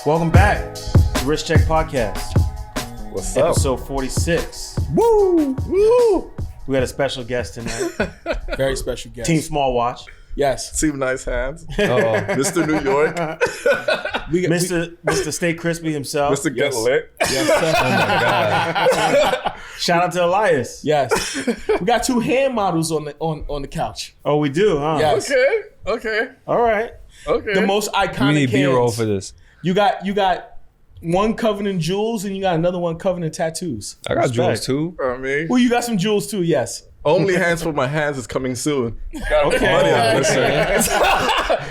Welcome back to Wrist Check Podcast. What's up? Episode 46. Woo! Woo! We got a special guest tonight. Very special guest. Team Small Watch. Yes. Team Nice Hands. Mr. New York. Mr. Stay Crispy himself. Mr. Get Lit. Yes, sir. Oh my God. Shout out to Elias. Yes. We got two hand models on the couch. Oh, we do, huh? Yes. Okay. All right. Okay. The most iconic We need B-roll hands. for this. You got one covered in jewels and you got another one covered in tattoos. I got Respect. jewels too. I mean, Well, you got some jewels too, yes. only hands for my hands is coming soon. Okay.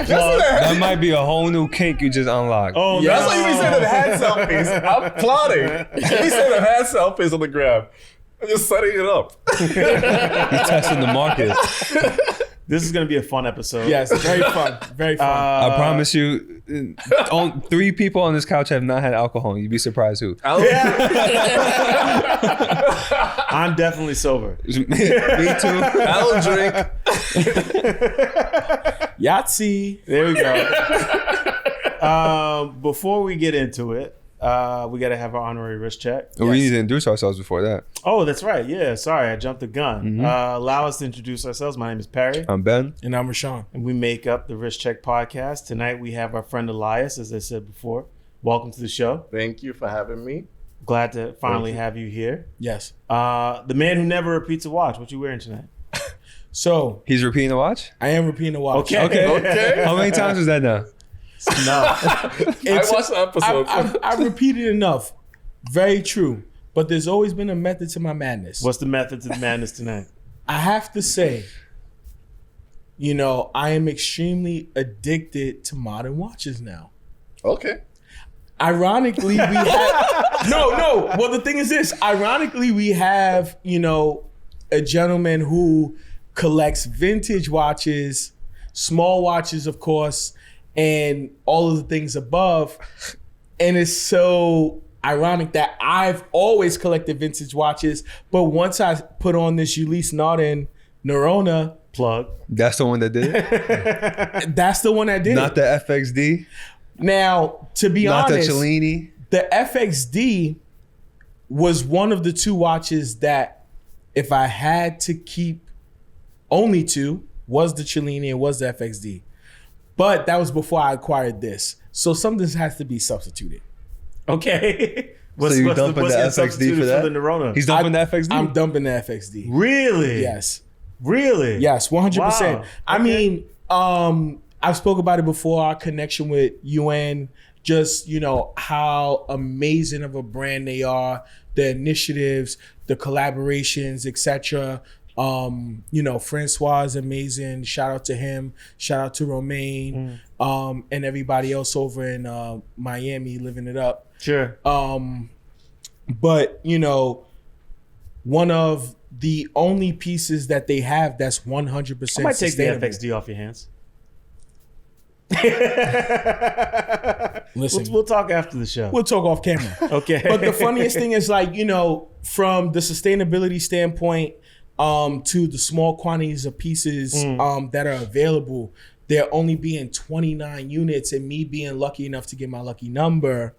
That might be a whole new kink you just unlocked. Oh, That's no. why you be saying the hand selfies. I'm plotting. You say the hand selfies on the gram. I'm just setting it up. You're testing the market. This is going to be a fun episode. Yes, very fun. Very fun. I promise you, 3 people on this couch have not had alcohol. You'd be surprised who. I'm definitely sober. Me too. I'll drink. Yahtzee. There we go. Before we get into it, we got to have our honorary wrist check. We need to introduce ourselves before that. Oh, that's right. Yeah, sorry, I jumped the gun. Allow us to introduce ourselves. My name is Perry, I'm Ben. And I'm Rashawn. and we make up the Wrist Check Podcast. Tonight we have our friend Elias, as I said before. Welcome to the show. Thank you for having me. Glad to finally have you here. Yes. The man who never repeats a watch. What you wearing tonight? So He's repeating the watch? I am repeating the watch. Okay. How many times was that now? No. I watched the episode. I've repeated enough. Very true. But there's always been a method to my madness. What's the method to the madness tonight? I have to say, I am extremely addicted to modern watches now. Okay. Ironically, we have no. Well, the thing is this. Ironically, we have, a gentleman who collects vintage watches, small watches, of course, and all of the things above. And it's so ironic that I've always collected vintage watches, but once I put on this Elias Marte Neurona, Plug. That's the one that did it? that's the one that did Not it. the FXD? Now, to be Not honest, the Cellini? the FXD was one of the two watches that if I had to keep only two, was the Cellini and was the FXD. But that was before I acquired this. So something has to be substituted. Okay. So you dumping the getting FXD substituted for that? the Neurona? He's dumping the FXD? I'm dumping the FXD. Really? Yes. Really? Yes, 100%. Wow. I Okay. mean, I've spoke about it before, our connection with UN, just, how amazing of a brand they are, the initiatives, the collaborations, etc. Francois is amazing. Shout out to him. Shout out to Romaine, and everybody else over in Miami living it up. Sure. But, one of the only pieces that they have that's 100% I might take the sustainable. FXD off your hands. Listen, We'll talk after the show. we'll talk off camera. Okay. But the funniest thing is, from the sustainability standpoint, to the small quantities of pieces that are available, there only being 29 units, and me being lucky enough to get my lucky number,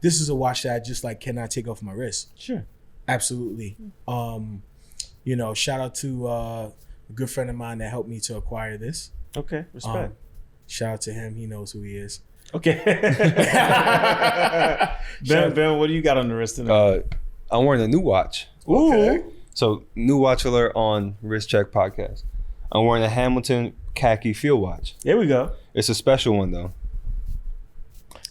this is a watch that I just cannot take off my wrist. Sure. Absolutely. Shout out to a good friend of mine that helped me to acquire this. Okay. Respect. Shout out to him. He knows who he is. Okay. Ben, what do you got on the wrist tonight? I'm wearing a new watch. Ooh. So, new watch alert on Wrist Check Podcast. I'm wearing a Hamilton khaki field watch. There we go. It's a special one, though.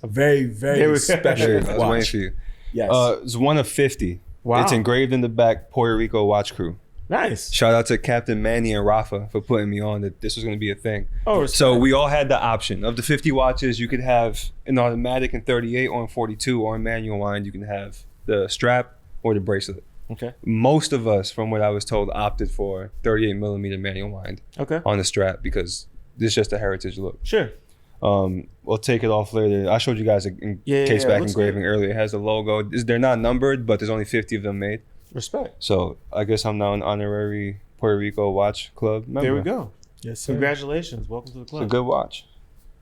A very, There very we go. special I was waiting watch. for you. Yes. It's one of 50. Wow. It's engraved in the back, Puerto Rico watch crew. Nice. Shout out to Captain Manny and Rafa for putting me on that this was going to be a thing. Oh, respect. So we all had the option. Of the 50 watches, you could have an automatic in 38 or in 42, or in manual wind, you can have the strap or the bracelet. Okay. Most of us, from what I was told, opted for 38 millimeter manual wind Okay. on the strap because this is just a heritage look. Sure. We'll take it off later. I showed you guys a case back looks engraving good. earlier. It has the logo. They're not numbered, but there's only 50 of them made. Respect. So I guess I'm now an honorary Puerto Rico watch club member. There we go. Yes, sir. Congratulations. Welcome to the It's a club. good watch.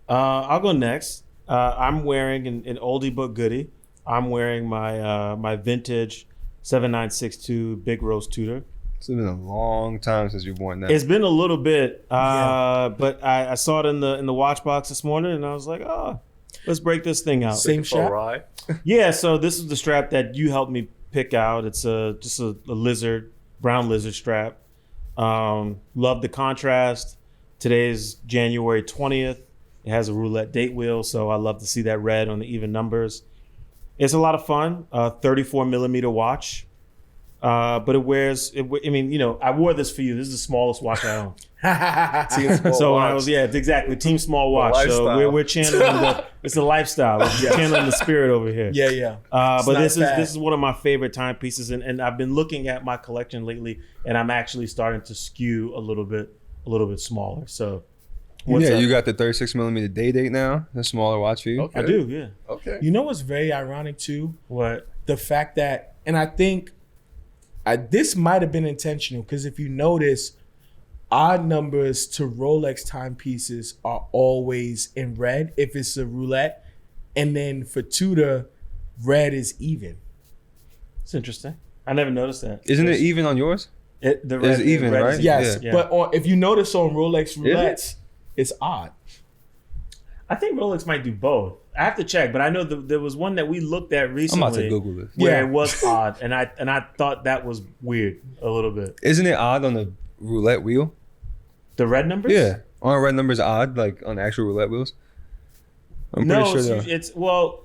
I'll go next. I'm wearing an oldie but goodie. I'm wearing my my vintage 7962 Big Rose Tudor. It's been a long time since you've worn that. It's been a little bit, but I saw it in the watch box this morning, and I was like, oh, let's break this thing out. Same For a shot. ride. Yeah, so this is the strap that you helped me pick out. It's just a brown lizard strap. Love the contrast. Today is January 20th. It has a roulette date wheel, so I love to see that red on the even numbers. It's a lot of fun. 34 millimeter watch. But I wore this for you. This is the smallest watch I own. Team Sport So when watch. I was, it's exactly Team Small Watch. So lifestyle. we're channeling it's a lifestyle. We're channeling the spirit over here. Yeah. But not this bad. is one of my favorite timepieces, and I've been looking at my collection lately, and I'm actually starting to skew a little bit smaller. So what's Yeah, up? you got the 36 millimeter day date now. The smaller watch for you. Okay. I do, yeah. Okay. You know what's very ironic too? What? The fact that, and I think this might have been intentional, because if you notice, odd numbers to Rolex timepieces are always in red if it's a roulette, and then for Tudor, red is even. It's interesting. I never noticed that. Isn't it even on yours? The It's even, red right? is Yes, Yeah. but if you notice on Rolex it? roulettes, it's odd. I think Rolex might do both. I have to check, but I know there was one that we looked at I'm recently about to Google this. where Yeah. it was odd, and I thought that was weird a little bit. Isn't it odd on the roulette wheel? The red numbers? Yeah. Aren't red numbers odd, like on actual roulette wheels? I'm pretty No, sure they're. it's well,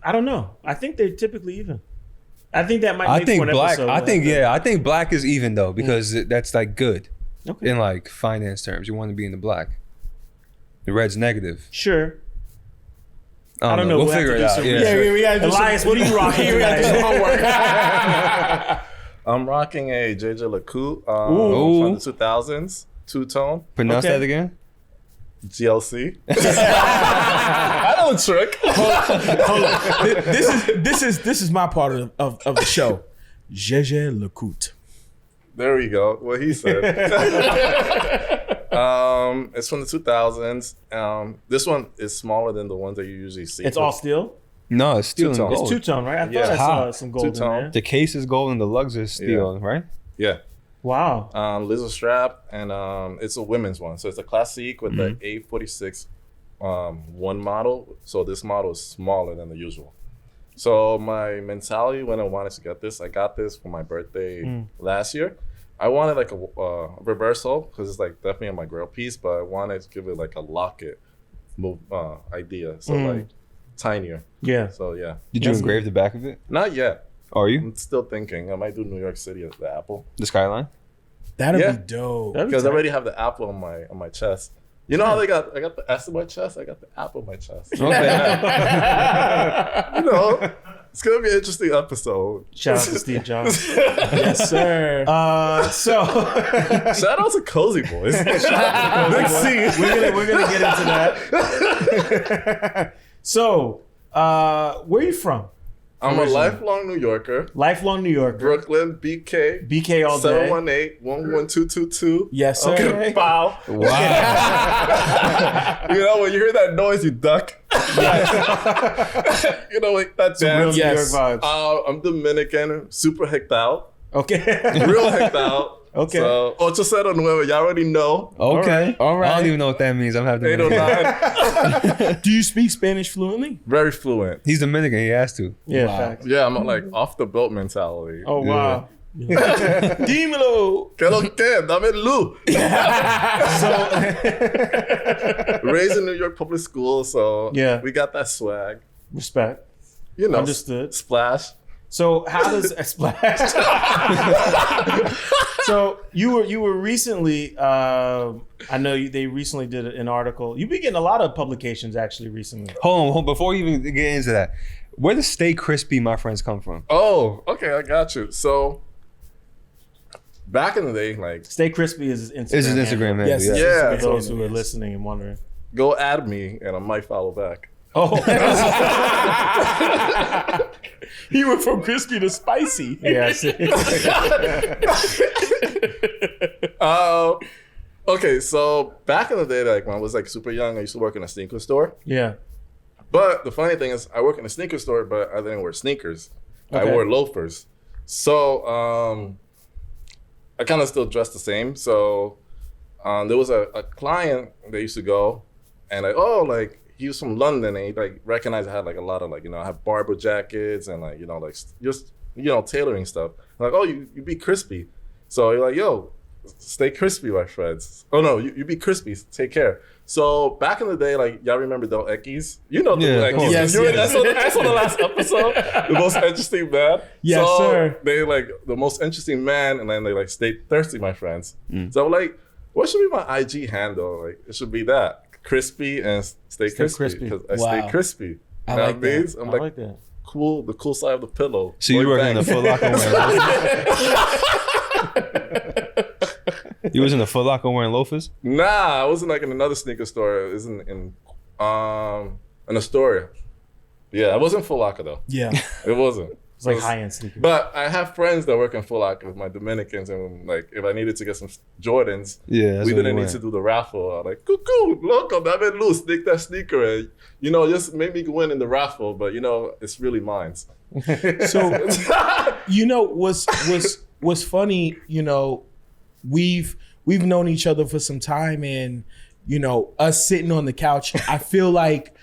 I don't know. I think they're typically even. I think that might. I make think for an black. episode. I think I think black is even though, because that's like good Okay. in like finance terms. You want to be in the black. The red's negative. Sure. I don't know. We'll We'll have figure to it do out. some Yeah. research. we gotta do Elias, what are you rocking? We gotta do some homework. I'm rocking a JJ LeCoultre Ooh. from the 2000s, two-tone Pronounce Okay. that again. GLC. I know the trick. Hold on. This is my part of the show. JJ LeCoultre. There we go. What he said. It's from the 2000s. This one is smaller than the ones that you usually see. It's all steel. No, it's steel and Two-tone. gold. It's two-tone, right? I thought Yeah. I saw Hot. some gold in Two-tone. there. The case is gold and the lugs are steel, right? Yeah. Wow. Lizard strap, and it's a women's one. So it's a classique with the A46 one model. So this model is smaller than the usual. So my mentality when I wanted to get this, I got this for my birthday last year. I wanted like a reversal because it's like definitely on my girl piece, but I wanted to give it like a locket move idea. So like tinier. Yeah. So yeah, Did you That's engrave the back of it? not yet. Are you? I'm still thinking. I might do New York City at the Apple The skyline? That'd Yeah. be dope. That'd be because I tight. already have the Apple on my chest. You know how I got the S on my chest? I got the Apple on my chest. Okay. You know, it's gonna be an interesting episode. Shout out to Steve Jobs. Yes, sir. So Shout out to Cozy Boys. Big C. we're gonna get into that. So, where are you from? I'm a Originally. lifelong New Yorker. Lifelong New Yorker. Brooklyn, BK. BK all day. 718-11222. Yes, sir. Okay, foul. Wow. You know, when you hear that noise, you duck. You know, like that Real dance. New Yes. York vibes. I'm Dominican, super hicked out. Okay. Real hicked out. Okay. So, 809, y'all already know. Okay. All right. I don't even know what that means. I'm having to. 809. Do you speak Spanish fluently? Very fluent. He's Dominican. He has to. Yeah, Wow. facts. Yeah, I'm like off the boat mentality. Oh wow. Dímelo. Que lo que? Dame luz. Raised in New York public school, so Yeah. we got that swag. Respect. You know, Understood. Splash. So how does a splash? So you were recently. I know they recently did an article. You've been getting a lot of publications actually recently. Hold on. Before you even get into that, where does Stay Crispy, my friends, come from? Oh, okay, I got you. So back in the day, like Stay Crispy is his Instagram. This is Instagram, man. Yes. Yeah. For those who are listening and wondering. go add me and I might follow back. Oh. He went from crispy to spicy. Yeah, I see. Okay, so back in the day, like when I was like super young, I used to work in a sneaker store. Yeah. But the funny thing is, I work in a sneaker store, but I didn't wear sneakers. Okay. I wore loafers. So I kind of still dress the same. So there was a client that used to go, and he was from London, and he like recognized I had like a lot of like, I have barber jackets and like, like just, tailoring stuff. I'm like, oh, you be crispy. So you're like, yo, stay crispy, my friends. Oh no, you be crispy, take care. So back in the day, like, y'all remember Del Eckies? You know Del Eckies. Yes, That's on the last episode. The most interesting man. Yes, so sir. They like the most interesting man, and then they like stay thirsty, my friends. So I'm like, what should be my IG handle? Like, it should be that. Crispy and stay crispy. Because I stay crispy. I You know like what I mean? that. I'm I like, like that. cool, the cool side of the pillow. So you Boy work in the bang. Foot Locker wearing You was in the Foot Locker wearing loafers? Nah, I wasn't like in another sneaker store. It was in Astoria. Yeah, I wasn't Foot Locker though. Yeah. It wasn't. It's like high-end sneakers. But I have friends that work in Foot Locker with my Dominicans, and like if I needed to get some Jordans, Yeah, we didn't need to do the raffle. I'm like, cool, loco, dame luz, take that sneaker, and just make me win in the raffle. But it's really mine. So, what's funny, we've known each other for some time, and us sitting on the couch, I feel like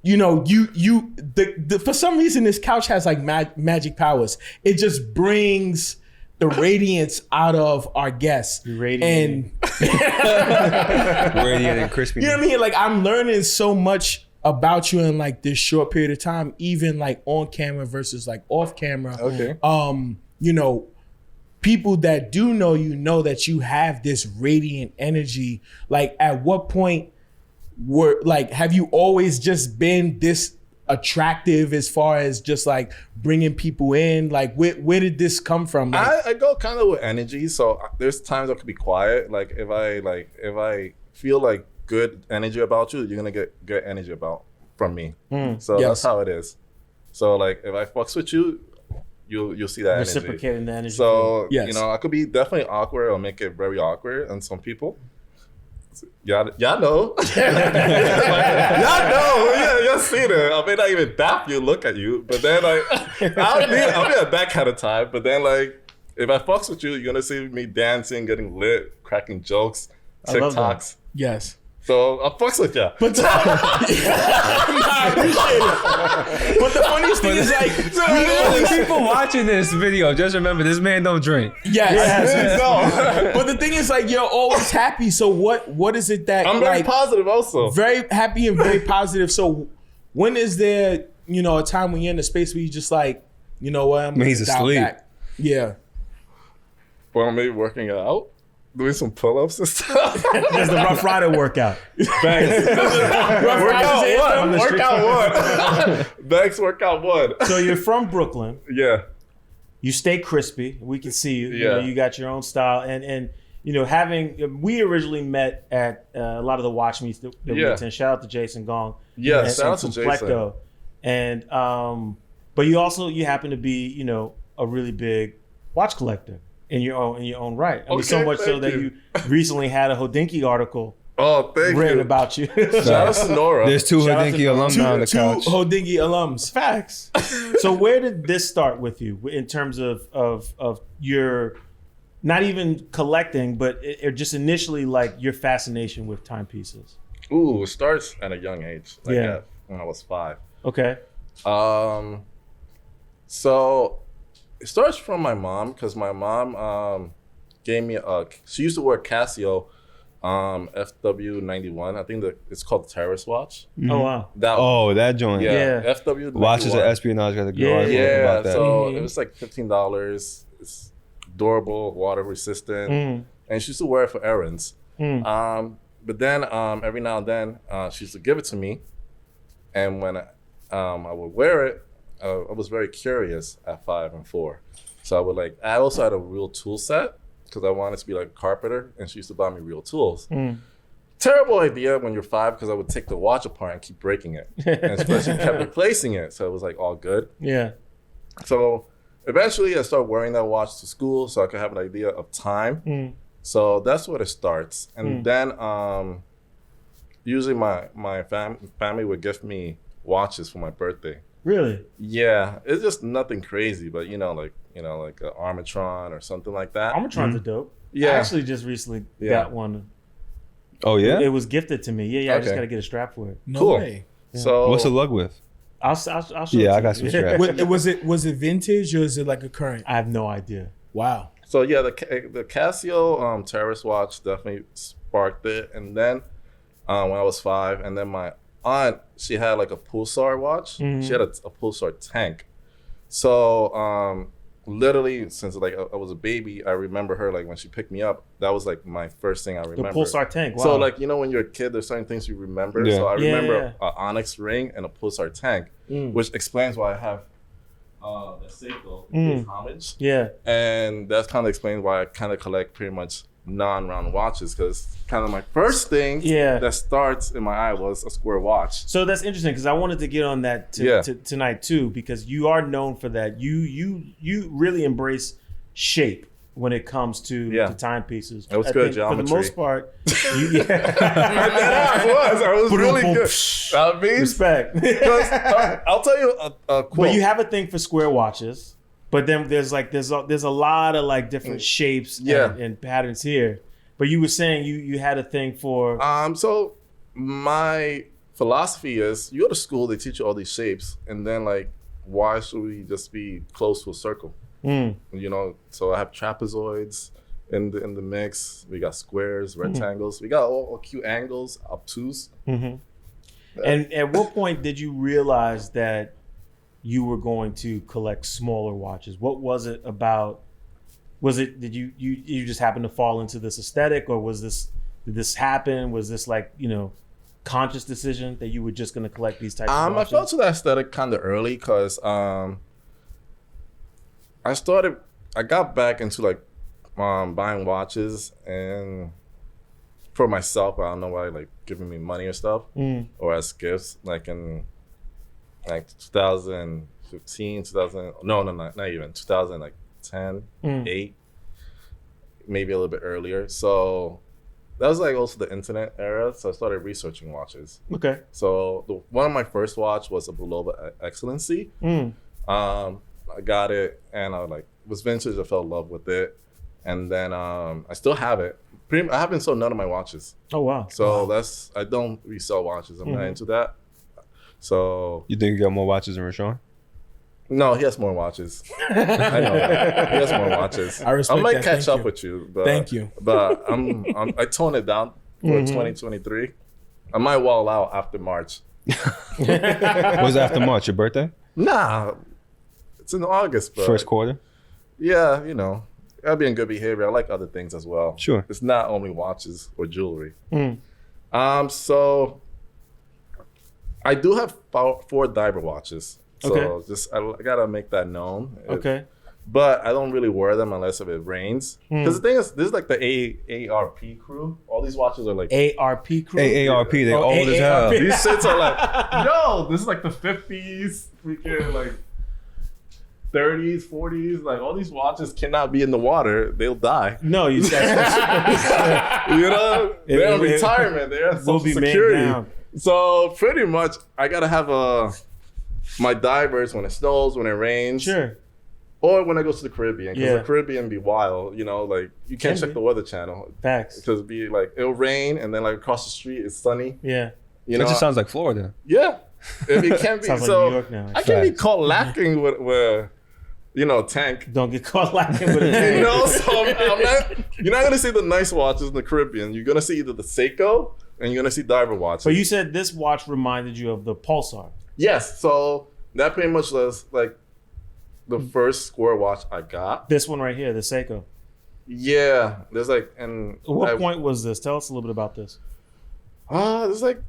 for some reason this couch has like magic powers. It just brings the radiance out of our guests. Radiating. Radiant and crispy. You know what I mean? Like, I'm learning so much about you in like this short period of time, even like on camera versus like off camera. Okay. People that do know that you have this radiant energy. Like, at what point have you always just been this attractive as far as just like bringing people in? Like, where did this come from? Like, I go kind of with energy. So there's times I could be quiet. Like if I feel like good energy about you, you're gonna get good energy from me. So Yes. that's how it is. So like if I fucks with you, you'll see that energy. Reciprocating the energy. So Yes. I could be definitely awkward or make it very awkward on some people. Y'all know. Y'all know. Yeah, y'all see it. I may not even dap you, look at you, but then like I'll be at that kind of time. But then like if I fucks with you, you're gonna see me dancing, getting lit, cracking jokes, I love that. TikToks. yes. So I fucks with ya. But I appreciate it. But the funniest thing is like, The people watching this video, just remember, this man don't drink. yes. But the thing is like, you're always happy. So what is it that I'm very like, positive also. very happy and very positive. So when is there, a time when you're in a space where you just like, I'm gonna He's dial asleep. back? Yeah. Well, maybe working out, doing some pull-ups and stuff. There's the Rough Rider workout. Thanks. Workout one. Thanks, workout one. So you're from Brooklyn. Yeah. You stay crispy. We can see you. Yeah. You got your own style, and we originally met at a lot of the watch meets that we Yeah. attend. Shout out to Jason Gong. Yeah, and shout out to from Jason. Plecto. And but you happen to be a really big watch collector in your own right. I mean, so Okay, much so thank that you. you recently had a Hodinky article Oh, thank written you. about you. Shout out to Nora. There's two Shout out to Hodinky alumni on the Two couch. Hodinky alums. Facts. So where did this start with you in terms of your not even collecting, but it just initially like your fascination with timepieces? Ooh, it starts at a young age. Like Yeah. when I was 5. Okay. So it starts from my mom, because my mom gave me she used to wear Casio FW91. I think it's called the Terrace watch. Oh wow. That That joint. yeah, Yeah. FW91. Watches of espionage. Got a good article Yeah, about that. so it was like $15. It's durable, water resistant, and she used to wear it for errands. But then every now and then she used to give it to me, and when I would wear it, I was very curious at 5 and 4. So I also had a real tool set because I wanted to be like a carpenter, and she used to buy me real tools. Terrible idea when you're 5, because I would take the watch apart and keep breaking it, and especially kept replacing it. So it was like all good. Yeah. So eventually I started wearing that watch to school so I could have an idea of time. So that's where it starts. And then usually my family would gift me watches for my birthday. Really? Yeah, it's just nothing crazy, but like an Armatron or something like that. Armatron's a dope. Yeah. I actually just recently got one. Oh yeah. It was gifted to me. Yeah. I just Okay. got to get a strap for it. No Cool. way. So What's the lug with? I'll show it Yeah, to I got you. some straps. Was it vintage or is it like a current? I have no idea. Wow. So yeah, the Casio Terrace watch definitely sparked it, and then when I was 5, and then my aunt, she had like a Pulsar watch. She had a Pulsar tank. So literally since like I was a baby, I remember her like when she picked me up. That was like my first thing I The remember. Pulsar tank. Wow. So like when you're a kid, there's certain things you remember. Yeah. So I Yeah, remember an Onyx ring and a Pulsar tank, which explains why I have the Seiko pays homage. Yeah. And that's kind of explains why I kind of collect pretty much non-round watches, because kind of my first thing that starts in my eye was a square watch. So that's interesting because I wanted to get on that tonight too, because you are known for that. You really embrace shape when it comes to timepieces. That was good geometry. For the most part, I was really good. I mean, respect. I'll tell you a quote. But you have a thing for square watches, but then there's a lot of like different shapes and patterns here. But you were saying you had a thing for So my philosophy is, you go to school, they teach you all these shapes, and then like, why should we just be close to a circle? So I have trapezoids in the mix. We got squares, rectangles. We got all cute angles, obtuse. And at what point did you realize that you were going to collect smaller watches? What was it about? Did you just happen to fall into this aesthetic, or did this happen? Was this like, conscious decision that you were just going to collect these types of watches? I fell to that aesthetic kind of early because I got back into like buying watches and for myself. I don't know why, like giving me money or stuff or as gifts, like in like 2015, not even 2010, 8, maybe a little bit earlier. So that was like also the internet era. So I started researching watches. Okay. So one of my first watch was a Bulova Excellency. I got it and I it was vintage. I fell in love with it, and then I still have it. I haven't sold none of my watches. Oh wow! So I don't resell watches. I'm not into that. So You think you got more watches than Rashawn? no, he has more watches. I know that. He has more watches. I respect might that. catch Thank up you. with you. But, Thank you. But I toned it down for 2023. I might wall out after March. Was it after March, your birthday? Nah, it's in August. But First quarter? yeah, gotta be in good behavior. I like other things as well. Sure. It's not only watches or jewelry. So I do have 4 diver watches. So I gotta make that known. Okay. But I don't really wear them unless if it rains. Because the thing is, this is like the AARP crew. All these watches are like ARP crew. AARP, they old as hell. AARP. these shits are like, yo, this is like the 50s, freaking like 30s, 40s. Like all these watches cannot be in the water. They'll die. No, you said They're on retirement. They're on will Social be made Security. down. So pretty much, I gotta have my divers when it snows, when it rains. Sure. Or when I go to the Caribbean, because Yeah. the Caribbean be wild, like you can't Can check be. the Weather Channel Facts. because it'll be like it'll rain and then like across the street it's sunny. Yeah. You It know, just sounds like Florida. yeah, it can be. Sounds like So New York now. I can be Facts. caught lacking with tank. Don't get caught lacking with it. So I'm not. You're not gonna see the nice watches in the Caribbean. You're gonna see either the Seiko and you're gonna see diver watches. But you said this watch reminded you of the Pulsar. Yes, so that pretty much was like the first square watch I got. This one right here, the Seiko. Yeah, there's like, and At what point was this? Tell us a little bit about this. There's like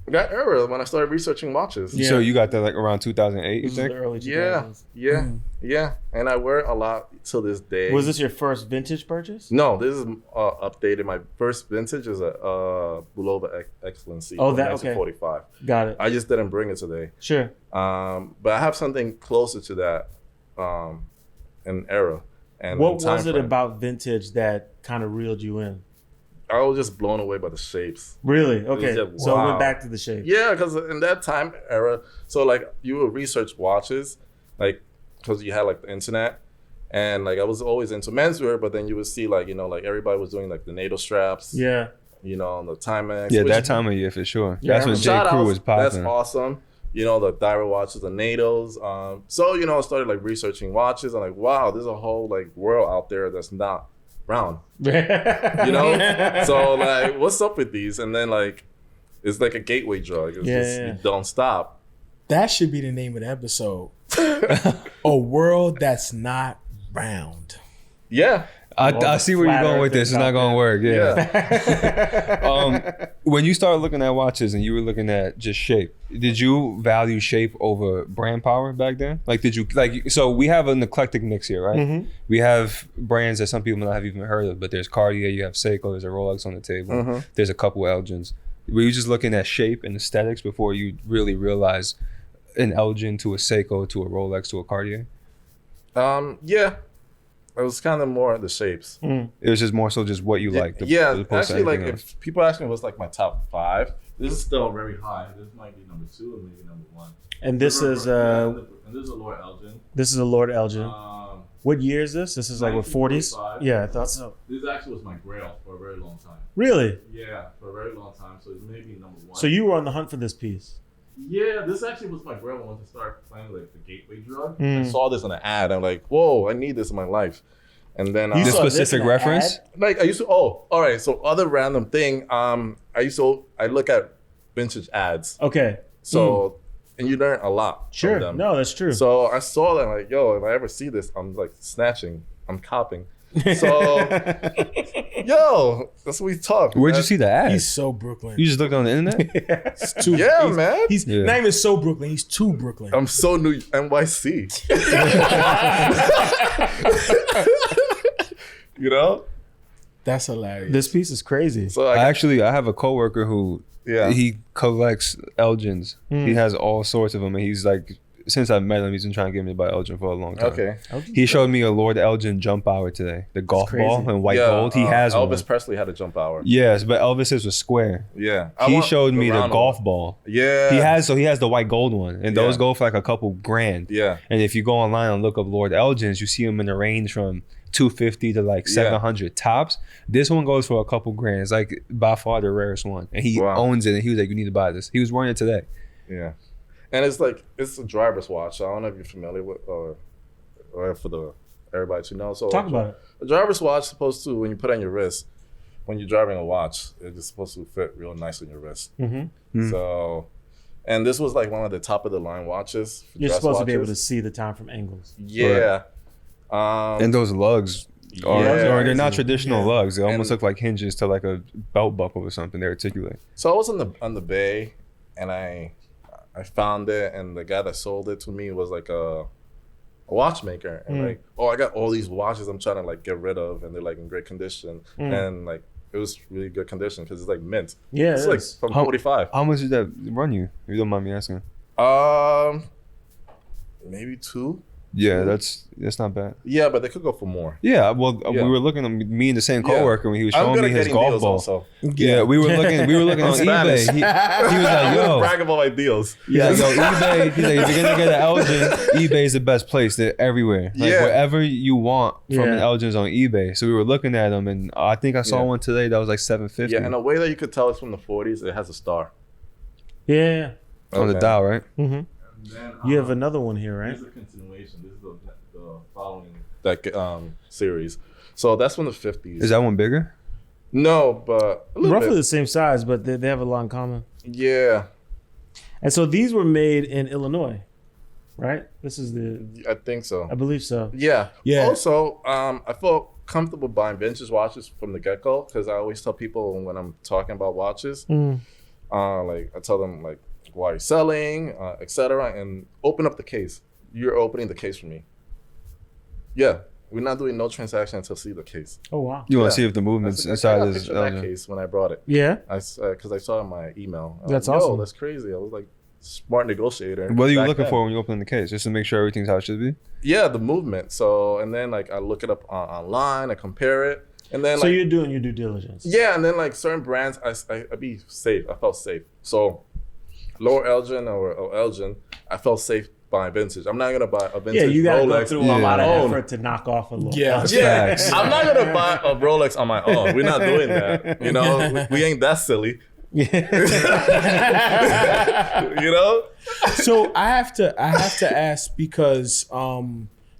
that era when I started researching watches. Yeah. So you got that like around 2008, you This is the think? early Yeah, 2000s. yeah, and I wear it a lot till this day. Was this your first vintage purchase? No, this is updated. My first vintage is a Bulova Excellency. Oh, from that- okay. 1945. Got it. I just didn't bring it today. Sure. But I have something closer to that, in era. And What in time was it frame. about vintage that kind of reeled you in? I was just blown away by the shapes. Really? Okay. just, So it wow. went back to the shape. Yeah, because in that time era, so like you would research watches, like because you had like the internet, and like I was always into menswear, but then you would see like like everybody was doing like the NATO straps, Yeah. on the Timex. Yeah, which- that time of year for sure. Yeah, That's when J. shout Crew outs, was that's popping. awesome. The diver watches, the NATOs. So I started like researching watches. I'm like, wow, there's a whole like world out there that's not brown. So like, what's up with these? And then like, it's like a gateway drug. It's just, you don't stop. That should be the name of the episode. A world that's not round. Yeah. I see where you're going with this. It's not going to work. Yeah. When you started looking at watches and you were looking at just shape, did you value shape over brand power back then? Like, did you so we have an eclectic mix here, right? Mm-hmm. We have brands that some people might have even heard of, but there's Cartier, you have Seiko, there's a Rolex on the table. There's a couple Elgins. Were you just looking at shape and aesthetics before you really realize an Elgin to a Seiko to a Rolex to a Cartier? Yeah. It was kind of more the shapes. It was just more so just what you liked. Yeah, as opposed to actually, like anything else. if people ask me what's like my top 5, this is still very high. This might be number 2 or maybe number 1. And this is and this is a Lord Elgin. this is a Lord Elgin. What year is this? This is like what 40s? 1945. Yeah, I thought so. This actually was my grail for a very long time. Really? Yeah, for a very long time. So it's maybe number 1. So you were on the hunt for this piece. Yeah, this actually was my grail once I started playing like the gateway drug. Mm. I saw this in an ad. I'm like, whoa, I need this in my life. And then You This saw this specific in an reference? ad? like I used to. Oh, all right. So other random thing. I look at vintage ads. Okay. So and you learn a lot Sure. from them. No, that's true. So I saw that like, yo, if I ever see this, I'm like snatching. I'm copying. So yo, that's what we talk. Where'd you see the ad? He's so Brooklyn. You just looked on the internet? He's too, Yeah, he's, man. He's Yeah. not even so Brooklyn. He's too Brooklyn. I'm so new NYC. That's hilarious. This piece is crazy. So I have a coworker who he collects Elgins. He has all sorts of them, and he's like, since I've met him, he's been trying to get me to buy Elgin for a long time. okay. He showed me a Lord Elgin jump hour today, the golf crazy. ball in white gold. He has Elvis one. Presley had a jump hour. Yes, but Elvis's was square. Yeah. He showed me the round golf one. ball. Yeah. He has the white gold one, and those Yeah. go for like a couple grand. Yeah. And if you go online and look up Lord Elgins, you see them in the range from 250 to like 700 tops. This one goes for a couple grand. It's like by far the rarest one, and he owns it. And he was like, "You need to buy this." He was wearing it today. Yeah. And it's like it's a driver's watch. I don't know if you're familiar with or for everybody to know. So Talk about it. A driver's watch is supposed to, when you put it on your wrist, when you're driving a watch, it's supposed to fit real nice on your wrist. Mm-hmm. So, and this was like one of the top of the line watches. You're dress supposed to be able watches. to see the time from angles. Yeah. And those lugs are, Yeah. or they're not traditional Yeah. lugs. They almost And- look like hinges to like a belt buckle or something. They're articulate. So I was on the bay, and I found it, and the guy that sold it to me was like a watchmaker, and like, oh, I got all these watches I'm trying to like get rid of, and they're like in great condition, and like it was really good condition because it's like mint. Yeah, It's it like is. from How- 45. How much did that run you? If you don't mind me asking. Maybe 2. Yeah, that's not bad. Yeah, but they could go for more. Yeah, well, Yeah. we were looking at me and the same Yeah. coworker when he was I'm showing good me at his getting golf deals ball. also. Yeah, we were looking on Spanish. eBay. He was like, yo, brag about my deals. he's like, yo, eBay. He's like, if you're gonna get an Elgin, eBay is the best place. They're everywhere. Like Yeah. whatever you want from an Yeah. Elgin's on eBay. So we were looking at them, and I think I saw Yeah. one today that was like $750 Yeah, and a way that you could tell it's from the 40s, it has a star. Yeah. on the Okay. dial, right? Mm-hmm. And then, You have another one here, right? Here's a continuation. This is the following series. So that's from the 50s. Is that one bigger? No, but a little Roughly bit. the same size, but they have a lot in common. Yeah, And so these were made in Illinois, right? This is I think so. I believe so. Yeah. Yeah. Also, I felt comfortable buying vintage watches from the get-go because I always tell people when I'm talking about watches, like I tell them like why you're selling, etc., and open up the case. You're opening the case for me. Yeah, we're not doing no transaction until see the case. Oh wow. You want Yeah. to see if the I movements got inside a this picture of that Elgin. case when I brought it. Yeah. Because I saw it in my email. I was That's like, yo, awesome. that's crazy. I was like smart negotiator. What are you back looking then. for when you open the case? Just to make sure everything's how it should be? Yeah, the movement. So, and then like I look it up online, I compare it. And then So you're doing your due diligence. yeah, and then like certain brands, I be safe. I felt safe. So lower Elgin or Elgin, I felt safe buying vintage. I'm not gonna buy a vintage Yeah, you gotta go Rolex. through a lot of own. effort to knock off a little. Yeah. Yeah, Facts. I'm not gonna buy a Rolex on my own. We're not doing that. You know, we ain't that silly. You know? So I have to ask because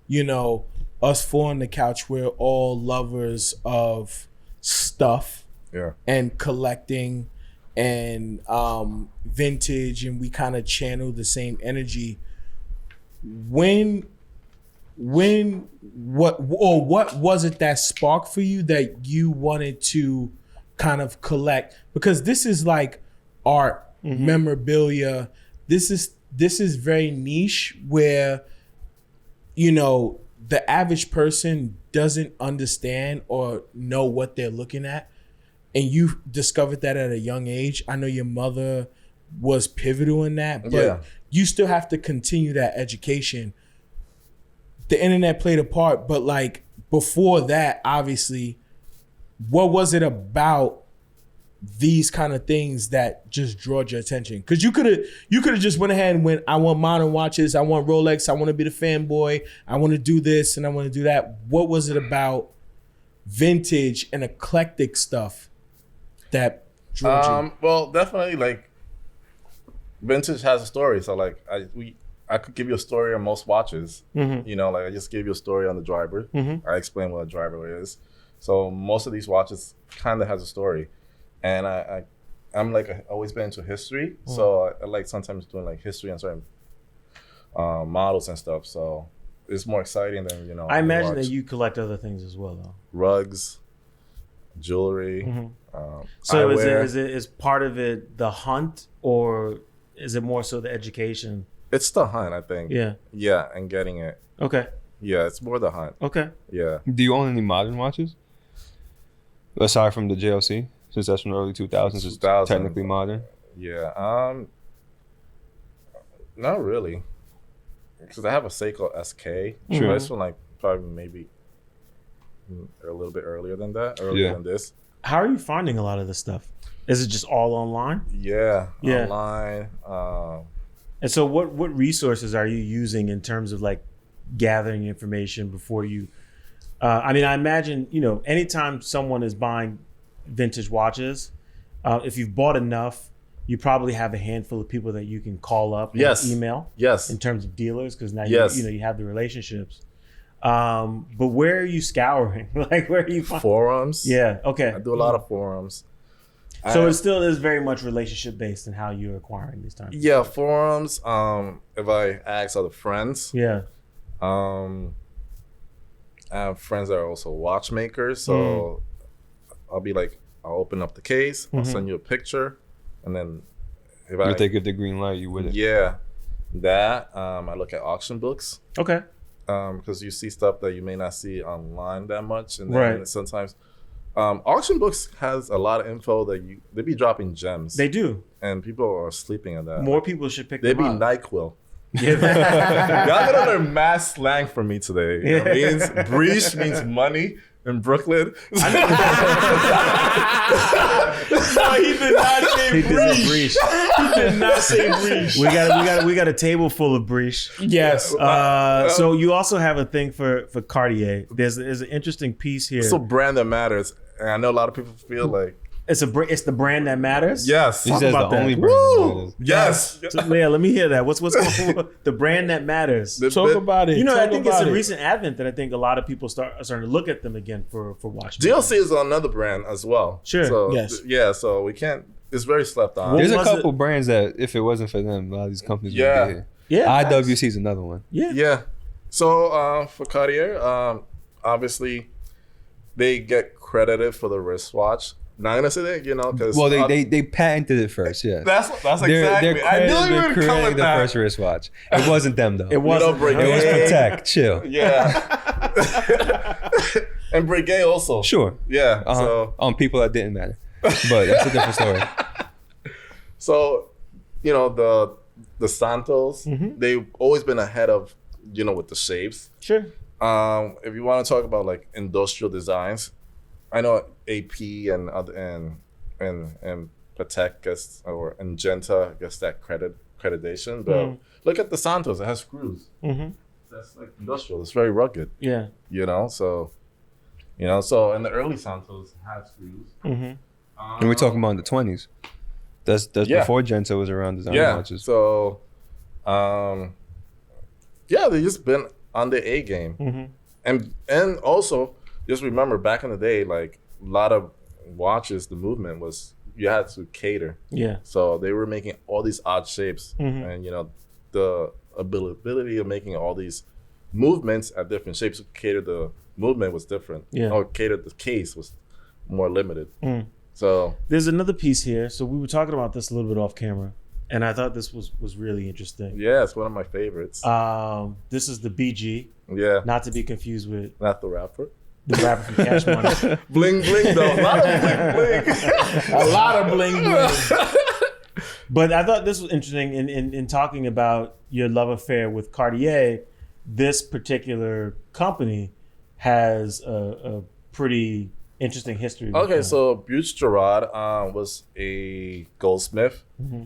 you know, us four on the couch, we're all lovers of stuff Yeah. and collecting and vintage, and we kind of channel the same energy. What was it that sparked for you that you wanted to kind of collect? Because this is like art, memorabilia. This is very niche where, you know, the average person doesn't understand or know what they're looking at. And you discovered that at a young age. I know your mother was pivotal in that, but Yeah. you still have to continue that education. The internet played a part, but like before that, obviously, what was it about these kind of things that just drew your attention? Because you could have just went ahead and went, I want modern watches, I want Rolex, I want to be the fanboy, I want to do this and I want to do that. What was it about vintage and eclectic stuff that drew you? Well, definitely like vintage has a story. So like I could give you a story on most watches. You know, like I just gave you a story on the driver. I explained what a driver is. So most of these watches kind of has a story, and I'm like always been into history. So I like sometimes doing like history on certain models and stuff. So it's more exciting than, you know. I imagine watch. that you collect other things as well, though. Rugs, jewelry. So eyewear. is part of it the hunt, or is it more so the education? It's the hunt, I think. Yeah. Yeah, and getting it. Okay. Yeah, it's more the hunt. Okay. Yeah. Do you own any modern watches? Aside from the JLC, since that's from the early 2000s, it's 2000. technically modern. Yeah. Not really. Because I have a Seiko SK. Sure. But it's from like probably maybe a little bit earlier than that. Earlier than this. How are you finding a lot of this stuff? Is it just all online? Yeah. Yeah. Online. And so what resources are you using in terms of like gathering information before you, I mean, I imagine, you know, anytime someone is buying vintage watches, if you've bought enough, you probably have a handful of people that you can call up and Yes. email Yes. in terms of dealers, because now Yes. you know you have the relationships. But where are you scouring? Like where are you finding? Forums. Yeah. Okay. I do a lot of forums. So it still is very much relationship based in how you're acquiring these times. Yeah, forums. If I ask other friends. Yeah. I have friends that are also watchmakers, so I'll be like, I'll open up the case, I'll send you a picture, and then if If they give the green light, you with it. yeah, that I look at auction books Okay. because you see stuff that you may not see online that much, and then Right. sometimes auction books has a lot of info that they be dropping gems, They do. and people are sleeping on that. More people should pick They them be up. NyQuil. Yeah. Y'all got another mass slang for me today. You know, it means breach means money in Brooklyn. No, he did not say He did breach. breach. He did not say breach. We got a table full of breach. Yes. So you also have a thing for Cartier. There's an interesting piece here. It's a brand that matters, and I know a lot of people feel like It's the brand that matters. yes, He says the about that. only brand that matters. yes. So, yeah, let me hear that. What's going on? The brand that matters. Talk about it. You know, Talk I think it's about a it. recent advent that I think a lot of people are starting to look at them again for watch. DLC is another brand as well. Sure. So, Yes. Yeah. So we can't. It's very slept on. What There's a was couple brands that if it wasn't for them, a lot of these companies Yeah. would be here. Yeah. IWC is another one. Yeah. Yeah. So for Cartier, obviously, they get credited for the wristwatch. Not gonna say that, you know, because Well, they patented it first, yeah. that's They're exactly. I knew you would come creating with the that. first wristwatch. It wasn't them though. It wasn't. break It was Hey. Protect. Chill. Yeah. And Breguet also. Sure. Yeah. Uh-huh. On people that didn't matter, but that's a different story. So, you know, the Santos, they've always been ahead of, you know, with the shapes. Sure. If you want to talk about like industrial designs, I know AP and other and Patek gets or Ingenta gets that accreditation, but look at the Santos. It has screws. That's like industrial. It's very rugged. Yeah. So and the early Santos have screws. And we're talking about in the 20s. That's before Genta was around designing watches. So, they just been on the A game, and also just remember back in the day, like a lot of watches, the movement was you had to cater. Yeah. So they were making all these odd shapes, and the ability of making all these movements at different shapes to cater the movement was different. Yeah. Or cater the case was more limited. So there's another piece here. So we were talking about this a little bit off camera, and I thought this was really interesting. Yeah, it's one of my favorites. This is the BG. Yeah. Not to be confused with Not the rapper. the rapper from Cash Money. Bling bling though. A lot of bling bling. A lot of bling bling. But I thought this was interesting in talking about your love affair with Cartier. This particular company has a pretty interesting history. with Okay, them. so Butch Gerard was a goldsmith,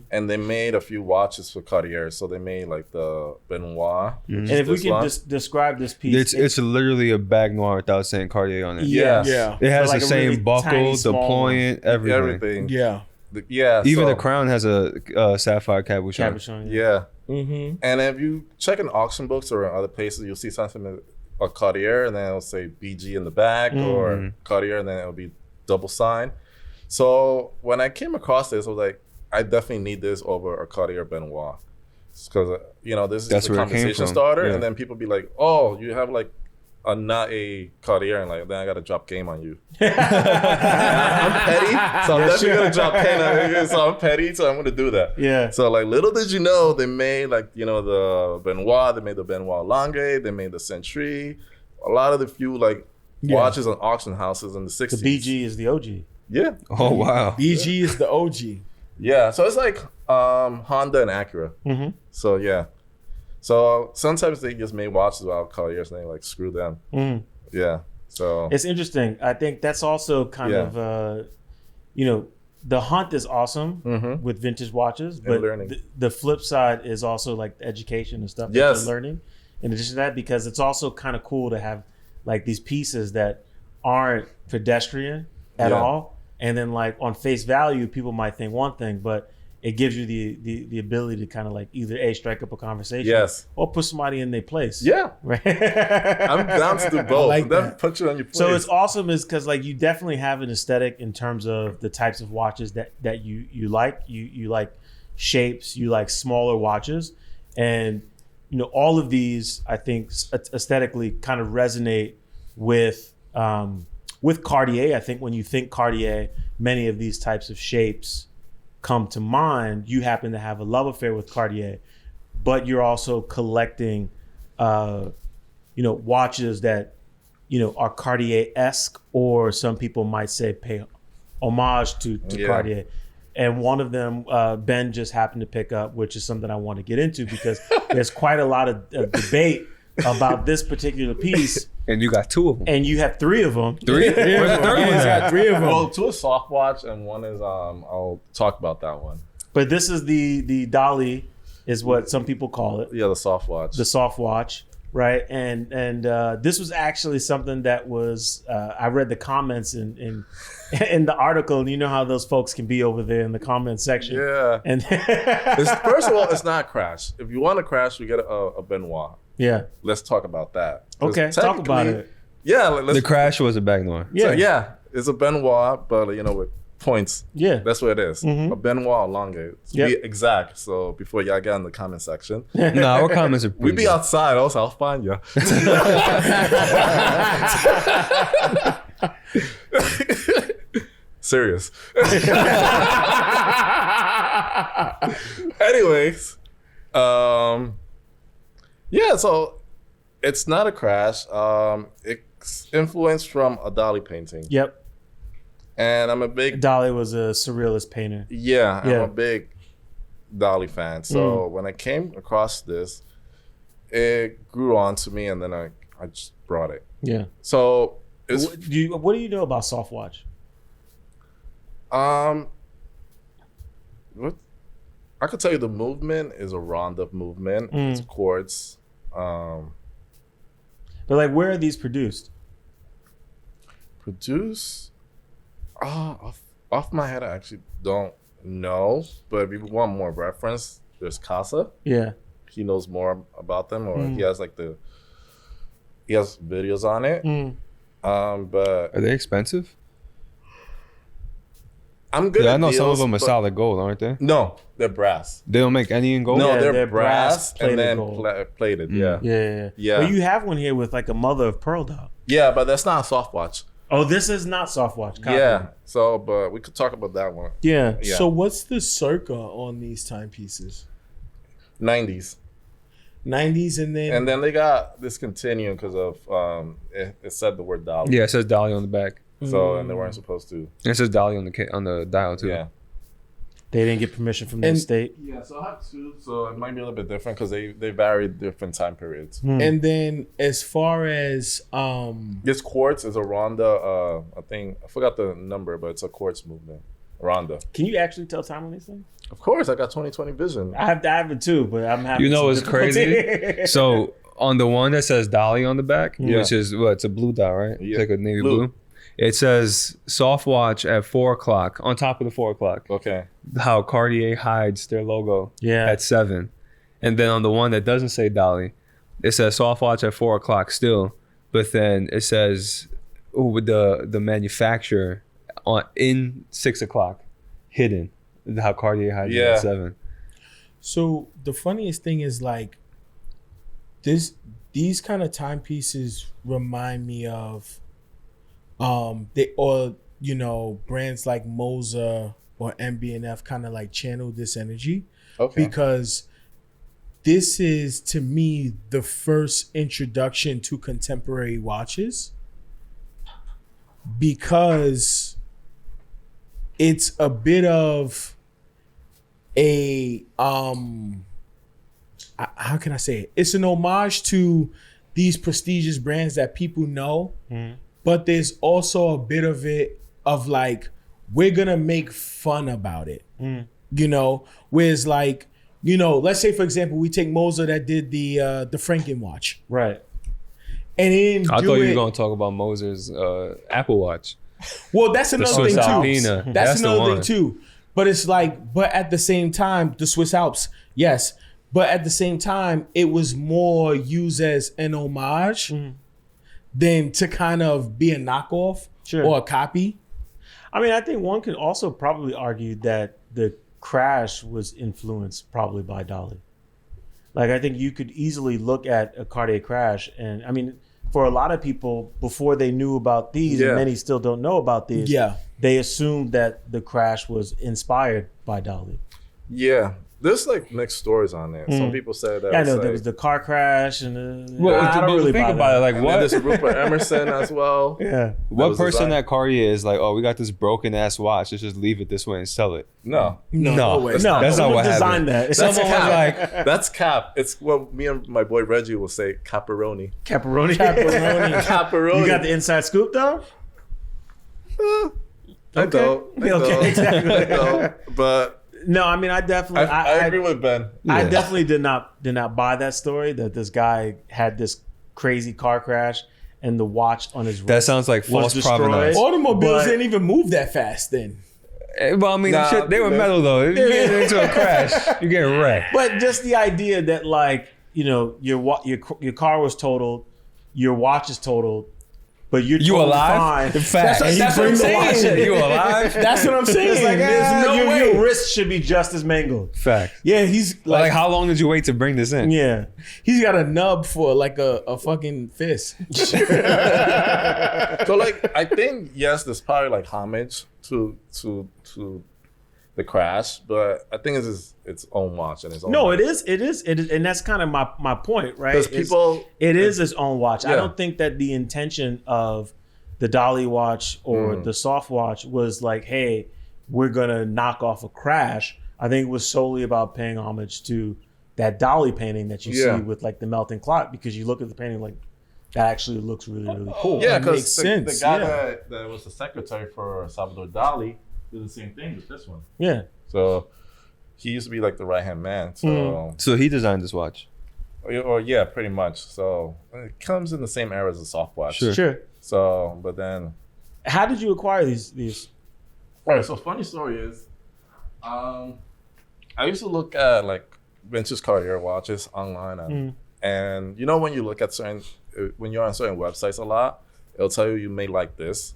and they made a few watches for Cartier. So they made like the Benoit. And if we can just describe this piece, It's literally a bag noir without saying Cartier on it. Yes. Yeah. It has So like the a same really buckle, tiny, the small point, everything. Yeah. Even so- the crown has a sapphire cabochon. Cabochon, Yeah. Mm-hmm. And if you check in auction books or in other places, you'll see something a Cartier, and then it'll say BG in the back, or Cartier, and then it'll be double sign. So when I came across this, I was like, I definitely need this over a Cartier Benoit, because this is That's just a where it came conversation from. starter, Yeah. and then people be like, "Oh, you have like not a Cartier," and like then I gotta drop game on you. I'm petty, so I'm definitely gonna drop game on you. So I'm petty, so I'm gonna do that. Yeah. So like little did you know, they made like the Benoit, they made the Benoit Longue, they made the Century, a lot of the few like watches on auction houses in the 60s. the BG is the OG. Yeah. Oh, wow. BG is the OG. Yeah. So it's like Honda and Acura. So yeah. So sometimes they just made watches without Cartiers and they like screw them. Yeah. So It's interesting. I think that's also kind of the hunt is awesome with vintage watches, but learning. the flip side is also like the education and stuff that Yes. you're learning. In addition to that, because it's also kind of cool to have like these pieces that aren't pedestrian at all, and then like on face value, people might think one thing, but it gives you the ability to kind of like either strike up a conversation, or put somebody in their place. Yeah. Right. I'm down to do both. like Then that. put you on your place. So it's awesome is because like you definitely have an aesthetic in terms of the types of watches that you like. You like shapes, you like smaller watches, and all of these I think aesthetically kind of resonate with Cartier. I think when you think Cartier, many of these types of shapes come to mind. You happen to have a love affair with Cartier, but you're also collecting watches that are Cartier-esque, or some people might say pay homage to Cartier. And one of them, Ben just happened to pick up, which is something I want to get into because there's quite a lot of debate about this particular piece. And you got two of them. And you have three of them. Three? Where's the third one at? Three of them. Well, two is soft watch and one is I'll talk about that one. But this is the Dolly, is what some people call it. Yeah, the soft watch. The soft watch, right? And this was actually something that was I read the comments in the article, and you know how those folks can be over there in the comment section. Yeah. And First of all, it's not a crash. If you want to crash, we get a Benoit. yeah. Let's talk about that. 'Cause Okay, talk about technically- it. Yeah, let's, The crash was a bag noir. Yeah. So, yeah, it's a Benoit, but with points. Yeah. That's what it is. A Benoit Longue. To Yep. be exact. So before y'all get in the comment section, No, our comments are we pretty be outside. Also, I'll find you. Serious. Anyways, yeah. So it's not a crash. It's influenced from a Dali painting, Yep. and I'm a big Dolly was a surrealist painter. I'm Yeah. a big Dali fan. So when I came across this, it grew on to me, and then I just brought it. Yeah. So It's What do you know about soft watch? what I could tell you, the movement is a round-up movement. It's quartz. But like, where are these produced? Produce. Off my head, I actually don't know. But if you want more reference, there's Casa. Yeah. He knows more about them, or he has he has videos on it. But Are they expensive? I'm good. Yeah, at I know some of deals, them are but- solid gold, aren't they? No, they're brass. They don't make any in gold. No, Yeah, they're brass and plated then gold. plated. Yeah. Yeah. But you have one here with like a mother of pearl though. Yeah, but that's not a soft watch. Oh, this is not soft watch. Copy. Yeah. So, but we could talk about that one. Yeah. Yeah. So what's the circa on these timepieces? 90s. 90s And then they got discontinued because of it said the word dollar. Yeah, it says Dolly on the back. So and they weren't supposed to. And it says Dolly on the dial too. Yeah. They didn't get permission from the And- state. Yeah. So I have two. So it might be a little bit different because they vary different time periods. And then as far as This quartz is a Ronda. I think I forgot the number, but it's a quartz movement. Ronda. Can you actually tell time on these things? Of course, I got 20/20 vision. I have it too, but I'm having You know some what's difficulty. crazy? So on the one that says Dolly on the back, Yeah. which is it's a blue dial, right? Yeah. It's like a navy Blue. blue. It says soft watch at 4:00 on top of the 4:00. Okay. How Cartier hides their logo Yeah. at 7, and then on the one that doesn't say Dolly, it says soft watch at 4:00 still, but then it says with the manufacturer in 6:00 hidden. How Cartier hides it Yeah. at 7. so the funniest thing is like these kind of timepieces remind me of brands like Moza or MB&F kind of like channel this energy Okay. because this is to me the first introduction to contemporary watches because it's a bit of a how can I say it? It's an homage to these prestigious brands that people know, but there's also a bit of it of like we're gonna make fun about it. Whereas like, let's say for example we take Moza that did the Franken watch. Right. And he didn't I do thought you it. were gonna talk about Moser's Apple Watch. Well, that's another Swiss thing too. Alpina. That's That's the another thing one. too. But it's like, but at the same time, the Swiss Alps, yes. But at the same time, it was more used as an homage than to kind of be a knockoff or a copy. I mean, I think one could also probably argue that the crash was influenced probably by Dolly. Like, I think you could easily look at a Cartier crash, and I mean, for a lot of people, before they knew about these, and many still don't know about these, they assumed that the crash was inspired by Dolly. Yeah. There's like mixed stories on there. Some people said that. Yeah, I know like, there was the car crash, and Well, I don't really think buy about that. it. Like, and then what there's Rupert Emerson as well. Yeah. what was person designed- at Cartier is like, oh, we got this broken ass watch. Let's just leave it this way and sell it. No. No way. No, That's not someone what designed happened. that. Someone was like, That's cap. It's what me and my boy Reggie will say. Caparoni. Caparoni. Caparoni. You got the inside scoop though? I don't. Okay, exactly. I don't. But No, I mean, I definitely, I agree with Ben. I Yeah. definitely did not buy that story that this guy had this crazy car crash and the watch on his wrist that sounds like was false destroyed. provenance. Automobiles But- didn't even move that fast then. Well, I mean, Nah, shit, they were metal though. If you get into a crash, you're getting wrecked. But just the idea that, like, your car was totaled, your watch is totaled, but you're You totally alive? fine. Fact. That's you what bring I'm the watch saying. in. You alive? That's what I'm saying. It's like, There's no way. your wrist should be just as mangled. Fact. Yeah, he's Like, like, how long did you wait to bring this in? Yeah. he's got a nub for like a fucking fist. So like I think yes, there's probably like homage to the crash, but I think it's its own watch and its own. No, it is, and that's kind of my point, right? because people. It is its own watch. I Yeah. don't think that the intention of the Dolly watch or the soft watch was like, hey, we're gonna knock off a crash. I think it was solely about paying homage to that Dolly painting that you Yeah. see with like the melting clock, because you look at the painting like, That actually looks really, really cool. Yeah, that because makes the sense, guy yeah. that was the secretary for Salvador Dali did the same thing with this one. Yeah. So he used to be like the right hand man. So So he designed this watch. or yeah, pretty much. So it comes in the same era as a soft watch. Sure. So, but then, How did you acquire these? all right. So funny story is, I used to look at like vintage Cartier watches online, and you know when you look at when you're on certain websites a lot, it'll tell you may like this.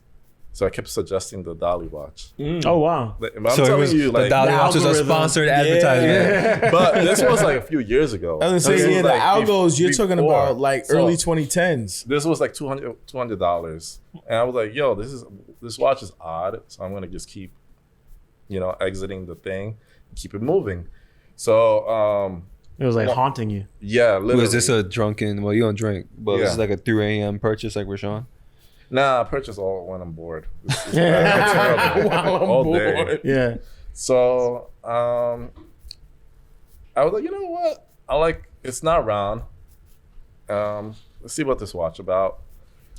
So I kept suggesting the Dali watch. Oh wow. But I'm So it telling was you, like, the Dolly Watch was a algorithm. sponsored advertisement. but this was like a few years ago. I was This saying, yeah, was, the like, algos, you're talking before. about like So, early 2010s. This was like $200, and I was like, "Yo, this watch is odd." So I'm gonna just keep, exiting the thing, keep it moving. So It was like haunting you. yeah, literally. Was this a drunken? Well, you don't drink, but this Yeah. is like a 3 a.m. purchase, like Rashawn. Nah, I purchased all when I'm bored. It's terrible. While I'm All day. bored. Yeah. So I was like, you know what? It's not round. Let's see what this watch about.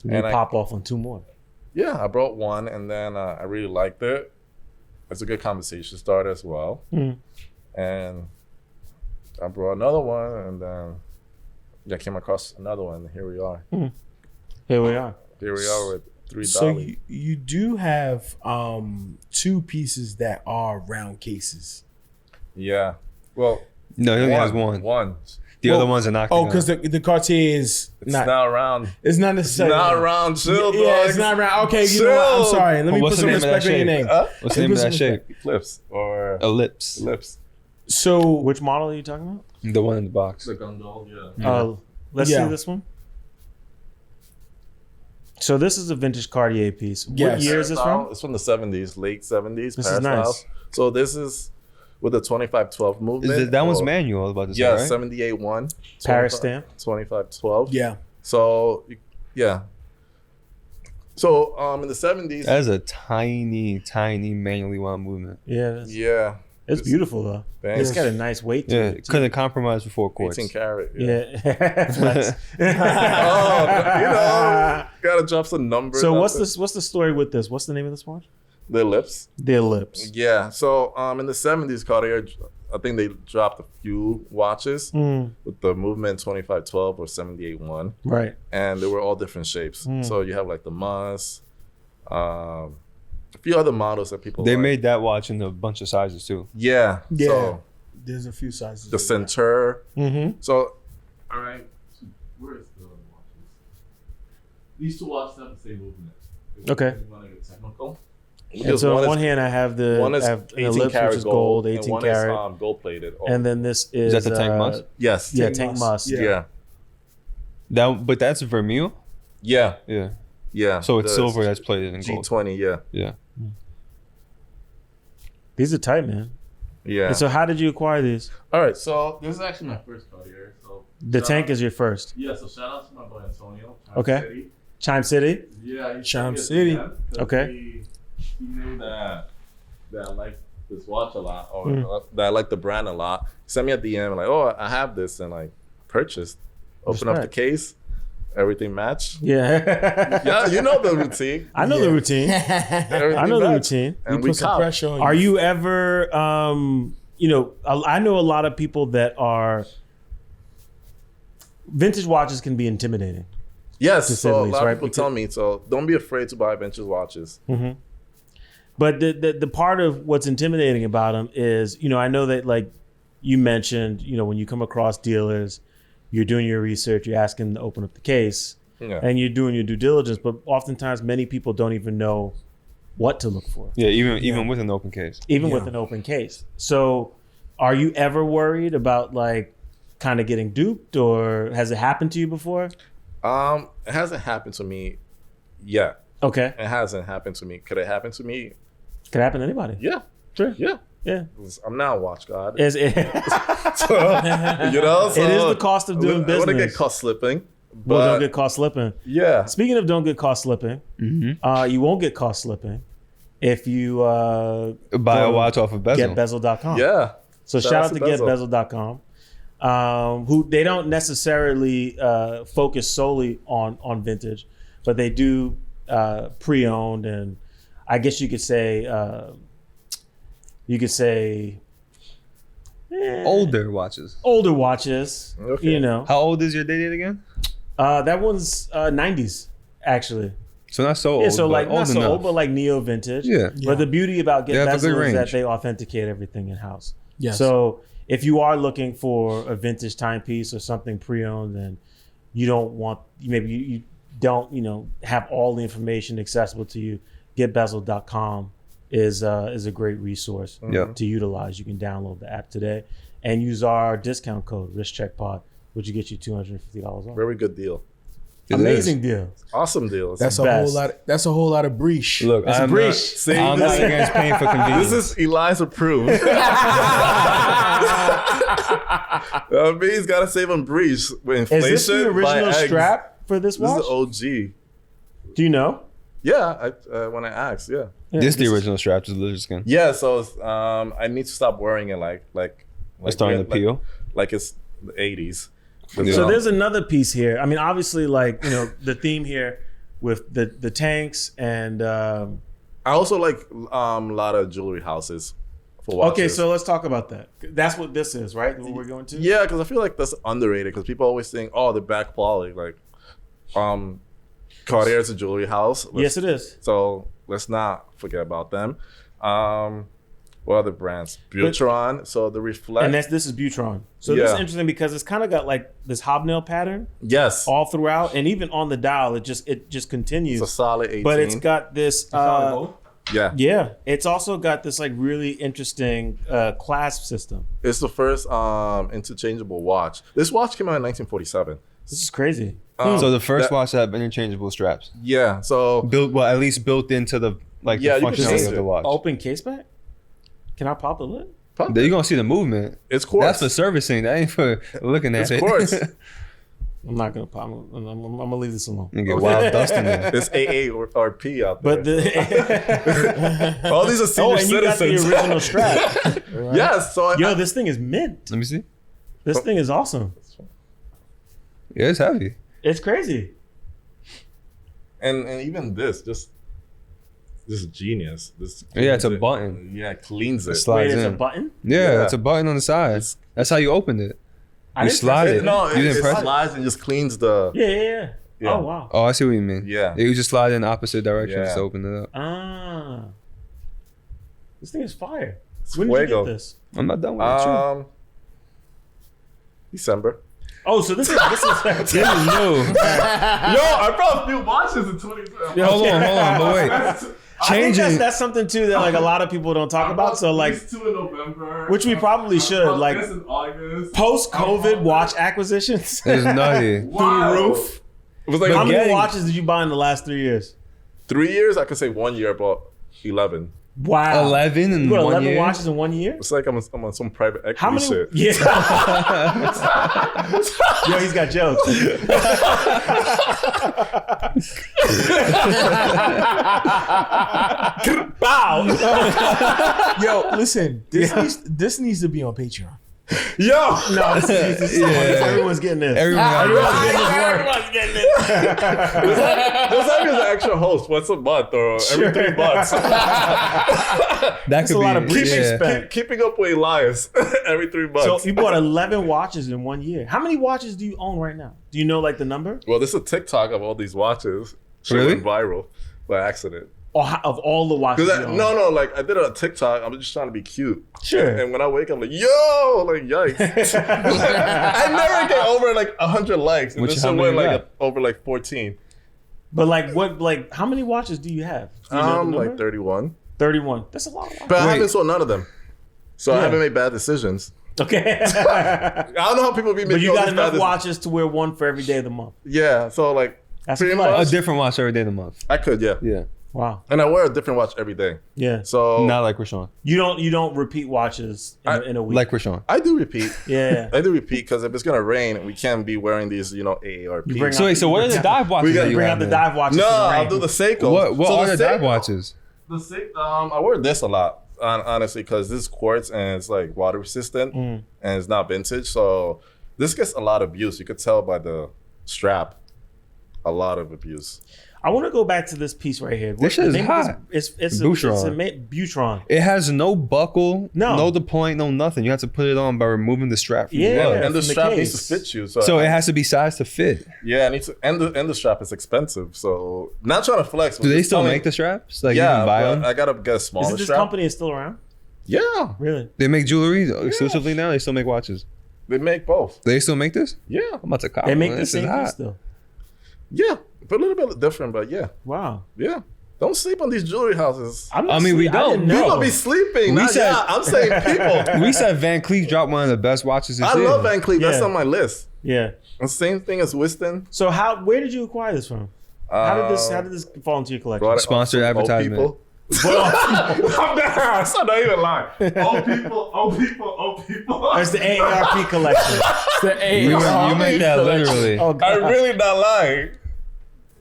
You And I- pop off on two more. Yeah, I brought one, and then I really liked it. It's a good conversation starter as well. And I brought another one, and then I came across another one. And here we are. Here we are. Here we are with $3. So you do have two pieces that are round cases. Yeah. Well, No, he only has one. One. The other one's an octagon. Oh, because the Cartier is It's not. not round. It's not It's necessarily. not round. Chill, Yeah, dog. it's not round. Okay, you know what? I'm Chill. sorry. Let me Well, put what's some the name of that respect on your shape? name. What's the name of that shape? Flips or Ellipse. lips. So Which model are you talking about? The one in the box. The gondol, yeah. Let's Yeah. see this one. So this is a vintage Cartier piece. What Yes. year is this from? It's from the 70s, late 70s. This is Paris nice. style. So this is with the 2512 movement. That one's or- manual, I was about to say, Yeah, right? 78-1. Paris stamp. 2512. yeah, So, yeah. So, in the 70s, That is a tiny, tiny manually wound movement. Yeah, it's, yeah. it's beautiful though. Thanks. It's got a nice weight to Yeah, it. too. couldn't compromise for 4 quarts. 18 karat. Yeah. Flex. Gotta drop some numbers. So out what's there. this? What's the story with this? What's the name of this watch? The lips. The Ellipse. Yeah. So, in the 70s, Cartier, I think they dropped a few watches with the movement 2512 or 78-1. Right. And they were all different shapes. So you have like the Moss, a few other models that people They like. made that watch in a bunch of sizes too. Yeah. yeah. So There's a few sizes. the of that. Centaur. Mm-hmm. So, all right. Where is the watches? These two watches have the same movement. Okay. You want to get technical? And Because so on one is, hand, I have the one is I have an 18 Ellipse, which karat is gold, and 18 one karat, is gold plated. and then this is Is that the Tank Must? yes. Yeah, Tank Tank Must. Must. Yeah. Yeah. But that's Vermeil. Yeah. Yeah. Yeah. So it's The silver that's plated in gold. G20. Yeah. Yeah. These are tight, man. Yeah. And so how did you acquire these? All right. So this is actually my first Cartier. So The Tank is your first. yeah. So shout out to my boy Antonio. Okay. City. Chime City. Yeah. he Chime sent me a City. DM 'cause Okay. He knew that I liked this watch a lot, or that I like the brand a lot. He sent me a DM like, "Oh, I have this," and like purchased. Open up the Respect. case, everything matched. Yeah. Yeah, you know the routine. I know the routine. Everything I know the matched. routine. We And we put some cop. pressure on Are you. you ever, I know a lot of people that are, vintage watches can be intimidating. Yes, To say so the a least, lot of right? people Because- tell me. So don't be afraid to buy vintage watches. But the part of what's intimidating about them is, I know that like you mentioned, when you come across dealers, you're doing your research, you're asking to open up the case, Yeah. and you're doing your due diligence. But oftentimes, many people don't even know what to look for, Yeah, even with an open case. even Yeah. with an open case. So, are you ever worried about like kind of getting duped, or has it happened to you before? It hasn't happened to me yet. Okay, It hasn't happened to me. Could it happen to me? could happen to anybody. Yeah. Sure. Yeah. Yeah. I'm now a watch god. It You know, so is the cost of doing I want to business. get caught slipping. Well, But don't get caught slipping. yeah. Speaking of don't get caught slipping, you won't get caught slipping if you Buy a go watch off of Bezel. getbezel.com. Yeah. So Shout shout out out to to Bezel. getbezel.com. who they don't necessarily focus solely on vintage, but they do pre-owned, and I guess you could say Older watches. older watches. Okay. You know, How old is your Day-Date again? that one's 90s actually. So not so old. Yeah, so but like old not so enough. old, but like neo vintage. Yeah. But the beauty about Get They have a good Bezel is that range. they authenticate everything in house. Yes. So if you are looking for a vintage timepiece or something pre-owned, and you don't want, maybe you don't, have all the information accessible to you, getbezel.com is a great resource Yeah. to utilize. You can download the app today and use our discount code RiskCheckPod, which will get you $250 off. Very good deal. It Amazing is. deal. Awesome deal. That's a best. whole lot. That's a whole lot of breach. Look, It's a I'm breach. not, See, I'm this not is- against paying for convenience. This is Elias approved. He's got to save on breeze with Is inflation. this the buy original eggs. strap for this This watch? is OG. Do you know? Yeah, when I asked, yeah. Yeah, this the is- original strap to the lizard skin. Yeah, so I need to stop wearing it like It's starting to peel. like it's the 80s. Yeah. So there's another piece here. I mean, obviously, like, the theme here with the tanks and I also like a lot of jewelry houses for watches. okay, so let's talk about that. That's what this is, right? What we're going to? Yeah, because I feel like that's underrated because people always think, oh, the back quality. Like, Cartier is a jewelry house. Yes, it is. So let's not forget about them. What other brands? Butron. So the Reflect. And this is Butron. So this is Yeah. interesting because it's kind of got like this hobnail pattern yes. all throughout, and even on the dial, it just continues. It's a solid 18. But it's got this. yeah. Yeah, it's also got this like really interesting clasp system. It's the first interchangeable watch. This watch came out in 1947. This is crazy. So the first that- watch have interchangeable straps. Yeah. So At least built into the Yeah, the you can functionality see of it. the watch. Open case back. Can I pop the lid? Then you're gonna see the movement. it's quartz. That's for servicing. That ain't for looking at It's it. quartz. I'm not gonna pop. I'm gonna leave this alone. You get wild dust in there. It's AA or P out there. But the all these are senior and you got the citizens. original strap. Yes. So Yo, this thing is mint. Let me see. This thing is awesome. Yeah, it's heavy. It's crazy. and even this is genius. This Yeah, it's a cleans it. button. Yeah, it cleans it. It slides Wait, it's in. a button? Yeah, Yeah. it's a button on the side. That's how you opened it. I You didn't slide press it. No, You didn't it press it? slides and just cleans the. Yeah. Yeah. Oh wow. Oh, I see what you mean. Yeah. You just slide in opposite directions Yeah. to open it up. Ah. This thing is fire. It's When did you fuego. get this? I'm not done with it. December. Oh, so this is This is new. Yo, I brought a few watches in 2020. Hold on, but wait. I think Changing. that's something too that like a lot of people don't talk about. So like these two in November, which we probably should, I brought like, this in August. post-COVID watch acquisitions It's nutty. through the roof. It was like How many getting- watches did you buy in the last 3 years? 3 years. I could say 1 year I bought 11. Wow. 11 in You bought 1 11 year? watches in 1 year? It's like I'm on some private equity How many? shit. Yeah. Yo, he's got jokes. Bow. Yo, listen. This needs to be on Patreon. Yo, No, this is everyone's getting this. Everyone Everyone's getting this. there's like an extra host once a month or every 3 months. that That's could a lot be of breach yeah. expense. Keeping up with Elias every 3 So months. you bought 11 watches in 1 year. How many watches do you own right now? Do you know like the number? Well, this is a TikTok of all these watches. Shit Really? went viral by accident. Or of all the watches you own? No, like I did it on TikTok. I'm just trying to be cute. Sure. And when I wake up, I'm like, yo, like yikes. I never get over like 100 likes. And Which- this how shit many went you like got? over like 14. But like how many watches do you have? Do you know the Like number? 31. 31. That's a lot of watches. But I Wait. haven't sold none of them. So I Yeah. haven't made bad decisions. Okay. I don't know how people be making But you all got these enough bad watches to wear one for every day of the month. Yeah, so like That's pretty a flex. much A different watch every day of the month. I could, yeah. Yeah. Wow. And I wear a different watch every day. Yeah. So Not like Rashawn. You don't repeat watches in a week. Like Rashawn. I do repeat. yeah. I do repeat because if it's gonna rain, we can't be wearing these, AARP. You bring So wait, so what are the dive watches? We gotta that you Bring have out the then? dive watches. No, for the I'll rain. do the Seiko. What So are the dive Seiko- watches? The Seiko, I wear this a lot. honestly, because this is quartz and it's like water resistant and it's not vintage. So this gets a lot of abuse. You could tell by the strap, a lot of abuse. I want to go back to this piece right here. This shit is hot. It's Butron. Butron. It has no buckle, No. no deployment, no nothing. You have to put it on by removing the strap from Yeah. the glove. And the from the strap case. needs to fit you. So it has to be sized to fit. Yeah, it needs to, and the strap is expensive. So not trying to flex. Do they still make the straps? Like you Yeah, can buy but them? I gotta get a smaller Isn't this strap. company is still around? Yeah, Really? They make jewelry exclusively now? They still make watches. they make both. They still make this? Yeah, I'm about to cop They make one. the This is same hot. piece though. yeah, but a little bit different. But yeah, Wow. yeah. Don't sleep on these jewelry houses. I'm not I mean, we sleep- I don't. didn't know. People be sleeping. We Not, said- yeah, I'm saying people. We said Van Cleef dropped one of the best watches this I year. love Van Cleef. That's Yeah. on my list. Yeah. The same thing as Whiston. So where did you acquire this from? How did this fall into your collection? Brought it Sponsored off some old advertisement. people. I'm not even lying. Old people. It's the AARP collection. You make that literally. Oh I'm God. really not lying.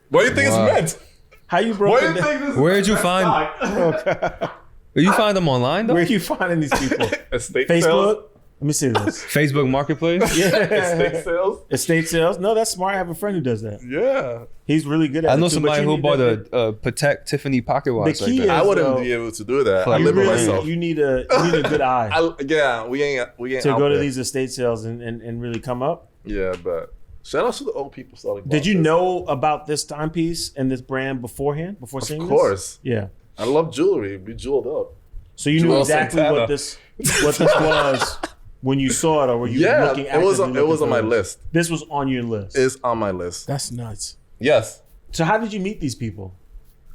What do you think Wow. it's meant? How you broke What do it you down? think this Where'd you find? Oh, You find them online though? Where are you finding these people? Estate Facebook? sales? Let me see this. Facebook Marketplace? Estate sales? Estate sales? No, that's smart. I have a friend who does that. Yeah. He's really good at I it. know too, but somebody you who need bought that- a Patek Tiffany pocket watch like key that. is- I wouldn't So- be able to do that. I You live with really, myself. you need a good eye We ain't to out go to there. these estate sales and really come up. Yeah, but shout out to the old people selling. Did you watches. know about this timepiece and this brand beforehand? Before seeing Of this? course. Yeah. I love jewelry. We jeweled up. So you knew Joel exactly Santana. what this was when you saw it, or were you Yeah, looking? it was actively it was looking on my for it? list. This was on your list. It's on my list. That's nuts. Yes. So how did you meet these people?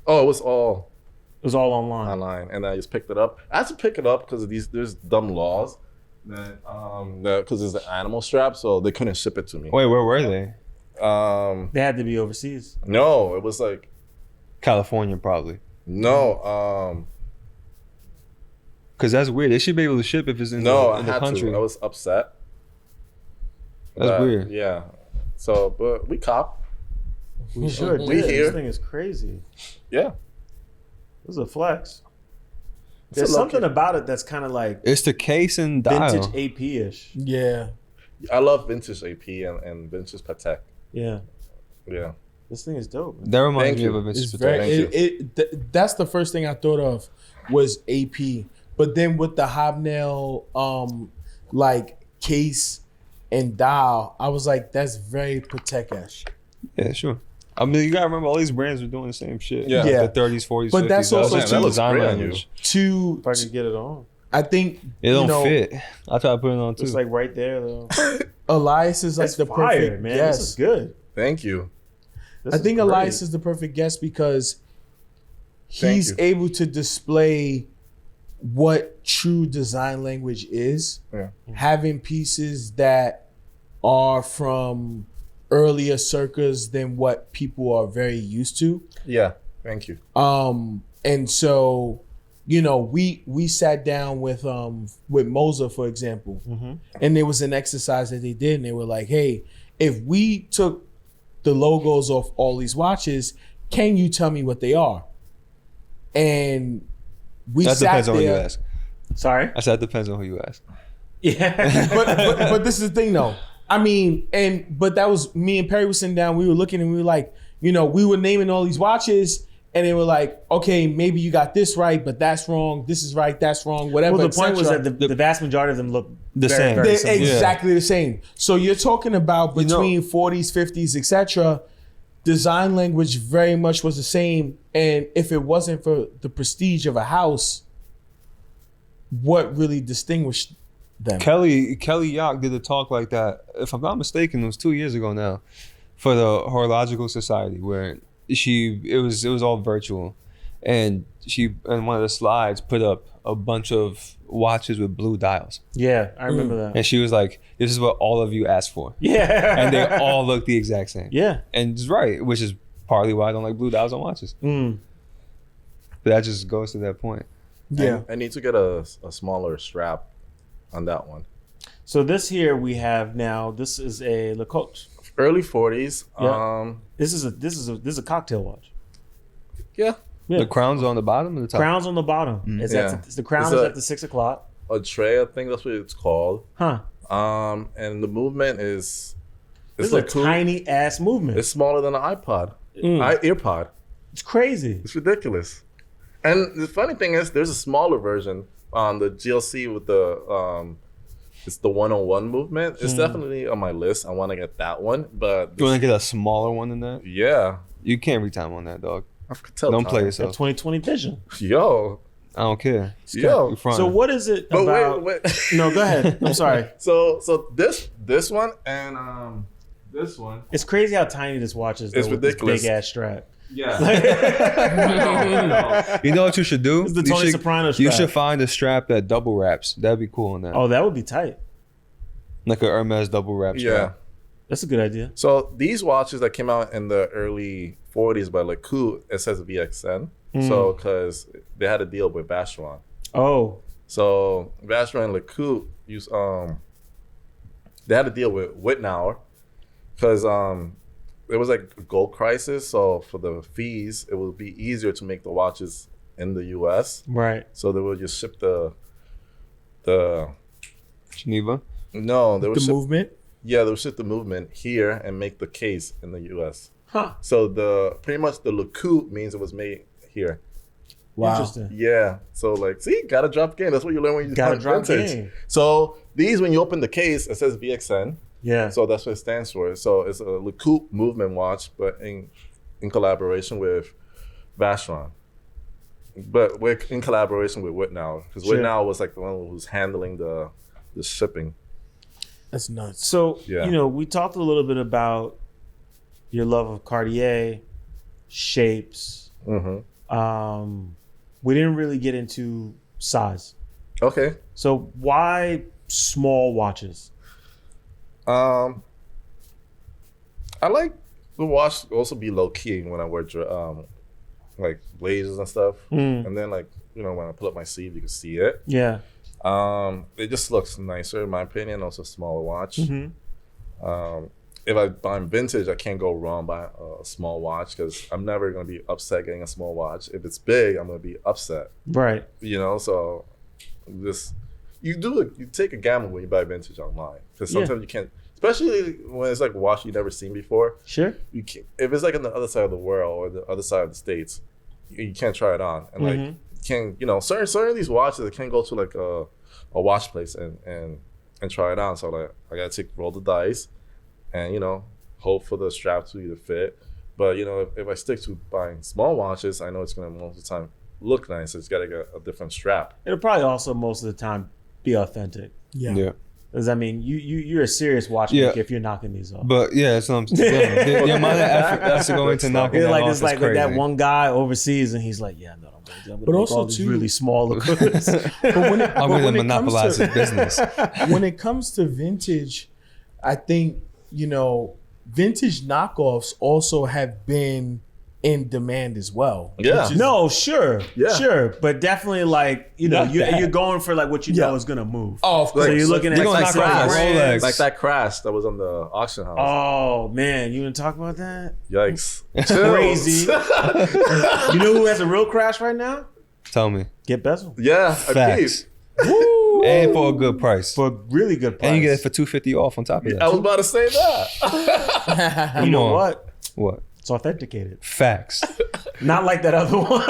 Oh, it was all It was all online. online, and I just picked it up. I had to pick it up because of there's dumb laws that because it's an animal strap, so they couldn't ship it to me. Wait, where were they? They had to be overseas. No, it was like California, probably. no, Because that's weird. They should be able to ship if it's in no. the, I in the had country. to. I was upset. That's But, weird. Yeah. So, but we cop. We should. We Yeah, here. This thing is crazy. Yeah. This is a flex. It's There's a low-key- something about it that's kind of like It's the case and dial. vintage AP-ish. Yeah. I love vintage AP and vintage Patek. Yeah. Yeah. This thing is dope. Man. That reminds Thank me you. of a vintage It's Patek. very. Thank That's the first thing I thought of was AP, but then with the hobnail, like case and dial, I was like, that's very Patek-ish. Yeah, sure. I mean, you gotta remember all these brands are doing the same shit. Yeah. Yeah. The 30s, 40s, But 50s. that's also just too- that looks design great on language. To If I could get it on. I think It don't you know, fit. I try to put it on too. It's like right there though. Elias is like That's the fire, perfect man. guest. This is good. Thank you. This I think is great. Elias is the perfect guest because Thank he's you. able to display what true design language is, Yeah. having pieces that are from earlier circas than what people are very used to. Yeah. Thank you. And so, you know, we sat down with Moza, for example, and there was an exercise that they did, and they were like, hey, if we took the logos off all these watches, can you tell me what they are? And we that sat depends on who you there. ask. Sorry. I said that depends on who you ask. Yeah. but this is the thing though. I mean, but that was me and Perry was sitting down, we were looking and we were like, you know, we were naming all these watches and they were like, okay, maybe you got this right, but that's wrong. This is right, that's wrong, whatever. Well, the point was etc. that the vast majority of them look The very, same. very They're similar. exactly the same. So you're talking about You know- between 40s, 50s, etc. Design language very much was the same. And if it wasn't for the prestige of a house, what really distinguished them? Kelly Yock did a talk like that. If I'm not mistaken, it was 2 years ago now, for the Horological Society, where it was all virtual, and she in one of the slides put up a bunch of watches with blue dials, Yeah, I remember that. and she was like, "This is what all of you asked for," Yeah. and they all look the exact same. Yeah. And it's right, which is partly why I don't like blue dials on watches. Mm. But that just goes to that point. Yeah. I need to get a smaller strap on that one. So this here we have now. This is a Lecoq. Early 40s. Yeah. This is a cocktail watch. Yeah. Yeah. The crown's on the bottom or the top? Crown's on the bottom. It's Yeah. the crown It's is a- at the 6 o'clock. A tray, I think that's what it's called. Huh. And the movement is This is like a tiny ass movement. It's smaller than an iPod, Mm. earpod. It's crazy. It's ridiculous. And the funny thing is, there's a smaller version on the GLC with the it's the 101 movement. It's definitely on my list. I want to get that one, but You want to get a smaller one than that? yeah, You can't read time on that, dog. I could tell. Don't time. play That yourself. 2020 vision. Yo, I don't care. yo. You're fine. So what is it But about? wait. No, go ahead. I'm sorry. So this one and this one. It's crazy how tiny this watch is. It's though, with this ridiculous. big ass strap. Yeah. You know what you should do? It's the You Tony should- Soprano You strap. should find a strap that double wraps. That'd be cool on that. Oh, that would be tight. Like a Hermes double wrap Yeah. strap. That's a good idea. So these watches that came out in the early 40s by Lecoux, it says VXN. So because they had a deal with Vacheron. Oh, So Vacheron and Lecoux used they had a deal with Wittnauer because it was like a gold crisis. So for the fees, it would be easier to make the watches in the US. right. So they would just ship the Geneva. no, they would The ship, movement. yeah, they would ship the movement here and make the case in the US. Huh. So pretty much the Lecoux means it was made here. Wow. Interesting. Yeah. So like, see, gotta drop game. That's what you learn when you Gotta hunt drop vintage. game. So these, when you open the case, it says VXN. Yeah. So that's what it stands for. So it's a Lecoux movement watch, but in collaboration with Vacheron. But we're in collaboration with Wittnauer because Sure. Wittnauer was like the one who's handling the shipping. That's nuts. So, Yeah. we talked a little bit about your love of Cartier, shapes. Mm-hmm. We didn't really get into size. Okay. So why small watches? I like the watch to also be low key when I wear like blazers and stuff, and then like when I pull up my sleeve, you can see it. Yeah. It just looks nicer in my opinion. Also, a smaller watch. Mm-hmm. If I'm vintage, I can't go wrong by a small watch because I'm never gonna be upset getting a small watch. If it's big, I'm gonna be upset. Right. So you take a gamble when you buy vintage online because sometimes you can't, especially when it's like a watch you've never seen before. Sure. You can't, if it's like on the other side of the world or the other side of the states, you can't try it on. And like you can certain of these watches, I can't go to like a watch place and try it on. So like I gotta roll the dice and hope for the strap to either fit. But if I stick to buying small watches, I know it's gonna most of the time look nice. So it's gotta get a different strap. It'll probably also most of the time be authentic. Yeah. Because I mean, you're a serious watchmaker if you're knocking these off. But yeah, that's what I'm saying. The amount of effort that's to go into knocking It's that like off it's is like crazy. that one guy overseas, and he's like, "Yeah, no, I'm gonna But make also, all these too- really small goods." But when it, I'm but going when to it comes monopolize to- his business. when it comes to vintage, I think, vintage knockoffs also have been in demand as well. Yeah. Which is- No, sure, Yeah. sure, but definitely like Not bad. you're going for like what you Yeah. know is gonna move. Oh, of course. So you're looking at You're gonna like knock off some a brands. Rolex. Like that crash that was on the auction house. Oh man, you gonna talk about that? Yikes. Crazy. You know who has a real crash right now? Tell me. Get Bezel Yeah, I Facts. peeped. And for a good price. for a really good price. And you get it for $250 off on top of that. I was about to say that. You know on. what? What? It's authenticated. Facts. Not like that other one.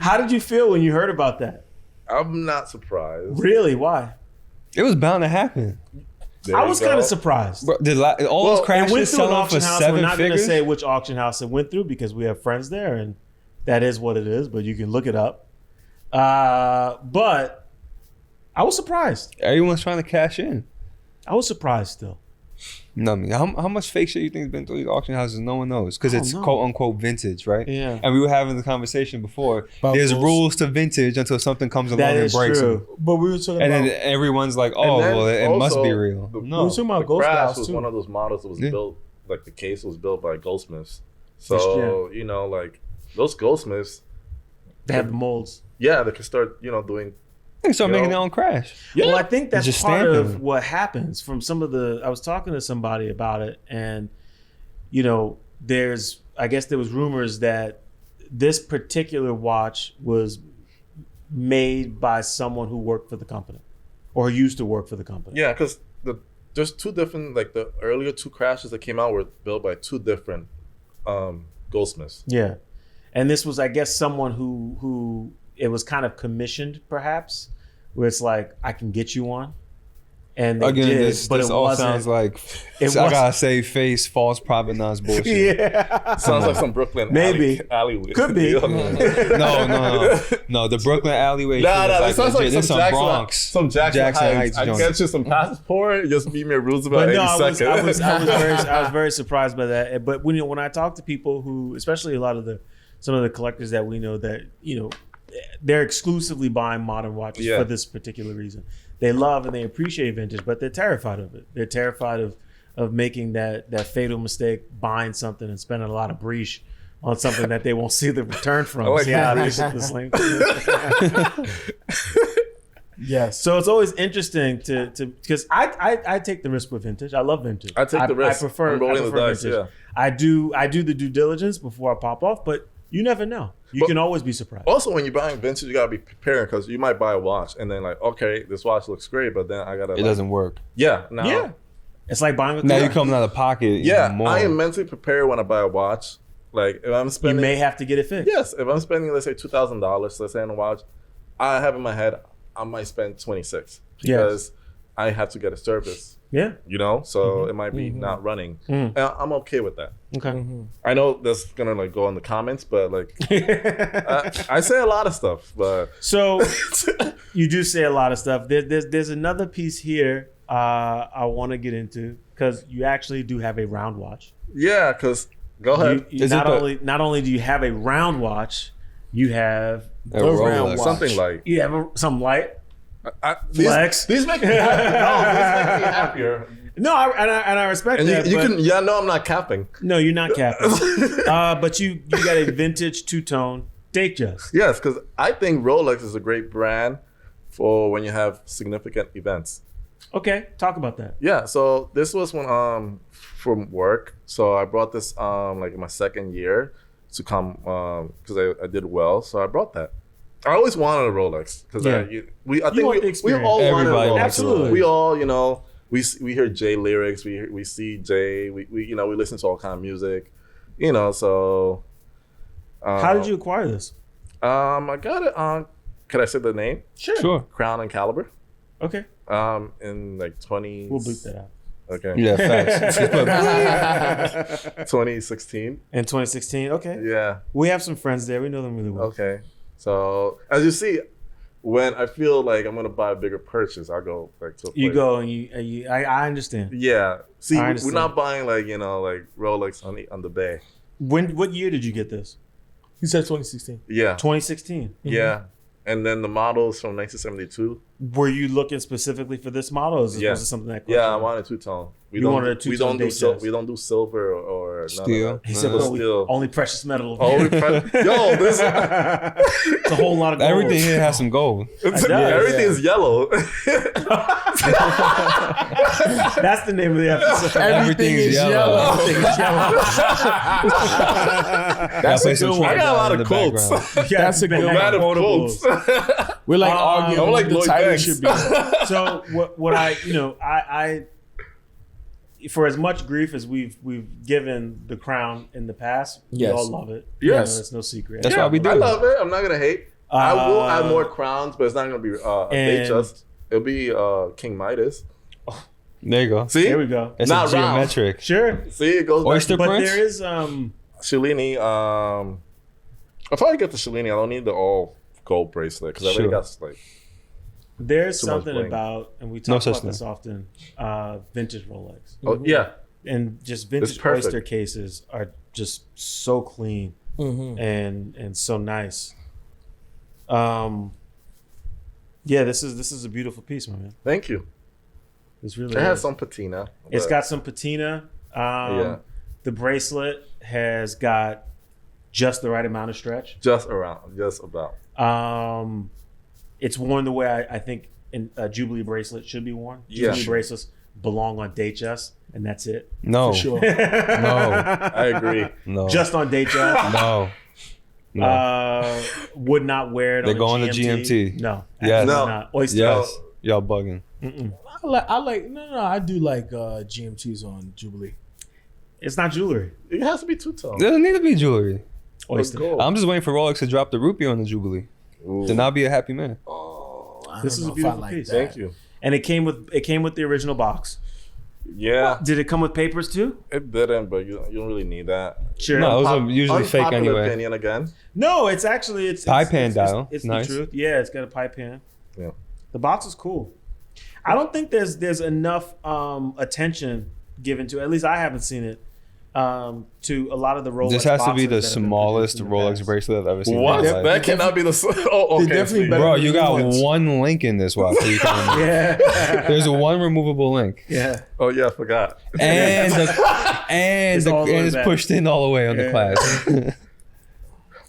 How did you feel when you heard about that? I'm not surprised. Really? Why? It was bound to happen. There I you was go. kind of surprised. Bro, all Well, those It went crashes through an selling for auction house. We're 7 not going to figures. say which auction house it went through because we have friends there, and that is what it is. But you can look it up. But I was surprised. Everyone's trying to cash in. I was surprised still. No, I mean, how much fake shit you think has been through these auction houses? No one knows because I it's don't know. quote unquote vintage, right? Yeah. And we were having the conversation before. About There's those- rules to vintage until something comes along That and is breaks true. them. But we were talking And about then everyone's like, "Oh, And then well, it must also be real." the- we No, were talking about The Ghost crash House was too. one of those models that was Yeah. built, like the case was built by goldsmiths. So, like those goldsmiths, They have the molds. yeah, they can start, doing. they start You making know? their own crash. Yeah. Well, I think that's just part stamping of them. what happens from some of the. I was talking to somebody about it, and I guess there was rumors that this particular watch was made by someone who worked for the company or used to work for the company. Yeah, because there's two different, like the earlier two crashes that came out were built by two different goldsmiths. Yeah. And this was, I guess, someone who it was kind of commissioned, perhaps, where it's like, I can get you one. And they Again, did, this but it all wasn't. sounds like it I was- gotta save face, false provenance bullshit. Yeah. Sounds like some Brooklyn Maybe. alleyway. Could be. No. The Brooklyn alleyway. Nah, shit is this sounds like legit. some There's Jackson, Bronx, some Jackson Heights. I joint. get you some passport. Just meet me at Roosevelt. But no, 82nd. I was very surprised by that. But when I talk to people who, especially a lot of some of the collectors that we know that, they're exclusively buying modern watches for this particular reason. They love and they appreciate vintage, but they're terrified of it. They're terrified of making that fatal mistake, buying something and spending a lot of breach on something that they won't see the return from. I like See how breach. they put this link? Yes. So it's always interesting to because I take the risk with vintage. I love vintage. I take the risk. I prefer I'm rolling the dice, vintage. yeah. I do the due diligence before I pop off, but you never know. You can always be surprised. Also, when you're buying vintage, you gotta be preparing because you might buy a watch and then like, okay, this watch looks great, but then I gotta. It doesn't work. Yeah. Now. Yeah. It's like buying a Now car. you're coming out of pocket. Yeah. even more. I am mentally prepared when I buy a watch. Like if I'm You spending. may have to get it fixed. Yes, if I'm spending, let's say $2,000, let's say on a watch, I have in my head I might spend 26 because I have to get a service. Yeah. So it might be not running. And I'm okay with that. Okay. I know that's gonna like go in the comments, but like I say a lot of stuff, but So you do say a lot of stuff. There's another piece here I want to get into because you actually do have a round watch. yeah, because go ahead. You Is it not only do you have a round watch, you have A Rolex. Something like some light. These make me happier. No, I respect And that. you but- can no, I'm not capping. No, you're not capping. But you got a vintage two-tone Datejust. Yes, because I think Rolex is a great brand for when you have significant events. Okay, talk about that. Yeah, so this was when from work. So I brought this like in my second year to come because I did well. So I brought that. I always wanted a Rolex because Yeah. I think You we want the all experience. wanted a Everybody Rolex. wants a Absolutely. Rolex. We all we hear Jay lyrics. We see Jay. We we listen to all kind of music. So. How did you acquire this? I got it on. Could I say the name? Sure. Crown and Caliber. Okay, In like 20. we'll bleep that out. Okay. Yeah, facts. 2016. In 2016, okay. Yeah. We have some friends there. We know them really well. Okay. So as you see, when I feel like I'm gonna buy a bigger purchase, I go like to a You place. go and I understand. Yeah. See, I we're understand. not buying like like Rolex on the bay. What year did you get this? He said 2016. Yeah. 2016. Yeah. And then the model is from 1972. Were you looking specifically for this model? Or is this Yeah. was it something that? Yeah, I wanted two-tone. You wanted a two-tone Datejust. We don't do silver or none of Steel. that. He said Uh, only precious metal. Yo, this It's a whole lot of gold. Everything here has some gold. everything is yellow. That's the name of the episode. Everything is yellow. Everything is yellow. That's a play some good one. I got a lot in of the quotes. background. Yeah, That's a good mad one. Mad of quotables. quotes. We're like arguing I'm what like the Lloyd title Banks. should be. So what I for as much grief as we've given the crown in the past, we Yes. all love it. Yes. It's no secret. That's why we do I it. love it. I'm not gonna hate. I will Uh, add more crowns, but it's not gonna be a and- Datejust. It'll be King Midas. There you go. See, There we go. It's Not a round. geometric. Sure. See, it goes Oyster back. But Prince? there is Cellini. I'll probably get the Cellini. I don't need the all gold bracelet because I already Sure. got like. there's Too much something bling. about, and we No talk such about this often, vintage Rolex. Oh yeah, And just vintage perfect. oyster cases are just so clean and so nice. Yeah, this is a beautiful piece, my man. thank you. This really It has is. some patina. It's but- got some patina. Yeah. The bracelet has got just the right amount of stretch. just about. It's worn the way I think a Jubilee bracelet should be worn. Yeah. Jubilee bracelets belong on Datejust, and that's it. No. For sure. No. I agree. No. Just on Datejust. No. No. Would not wear it They on go a on the GMT. No. Yes. absolutely No. not. Oyster. Yes. Y'all bugging. I do like GMTs on Jubilee. It's not jewelry. It has to be two-tone. Doesn't need to be jewelry. Oyster. Gold. I'm just waiting for Rolex to drop the rupee on the Jubilee. Ooh. Then I'll be a happy man. This is a know if I beautiful like piece. that. Thank you. And it came with the original box. Yeah, Did it come with papers too? it didn't, but you don't really need that. Sure. No, those are usually fake Unpopular anyway. opinion again. No, it's actually Pie pan dial. It's Nice. the truth. Yeah, it's got a pie pan. Yeah. The box is cool. I don't think there's enough attention given to. At least I haven't seen it. To a lot of the Rolex. This has to be boxes the that have been smallest produced in the Rolex past. bracelet I've ever seen. What? In my life. That cannot be the. Oh, okay. They're definitely see. better. Bro, you got Ones. one link in this watch. So you can, Yeah. there's one removable link, Yeah. Oh yeah, I forgot. and It's all the way it's back. pushed in all the way on the Yeah. clasp.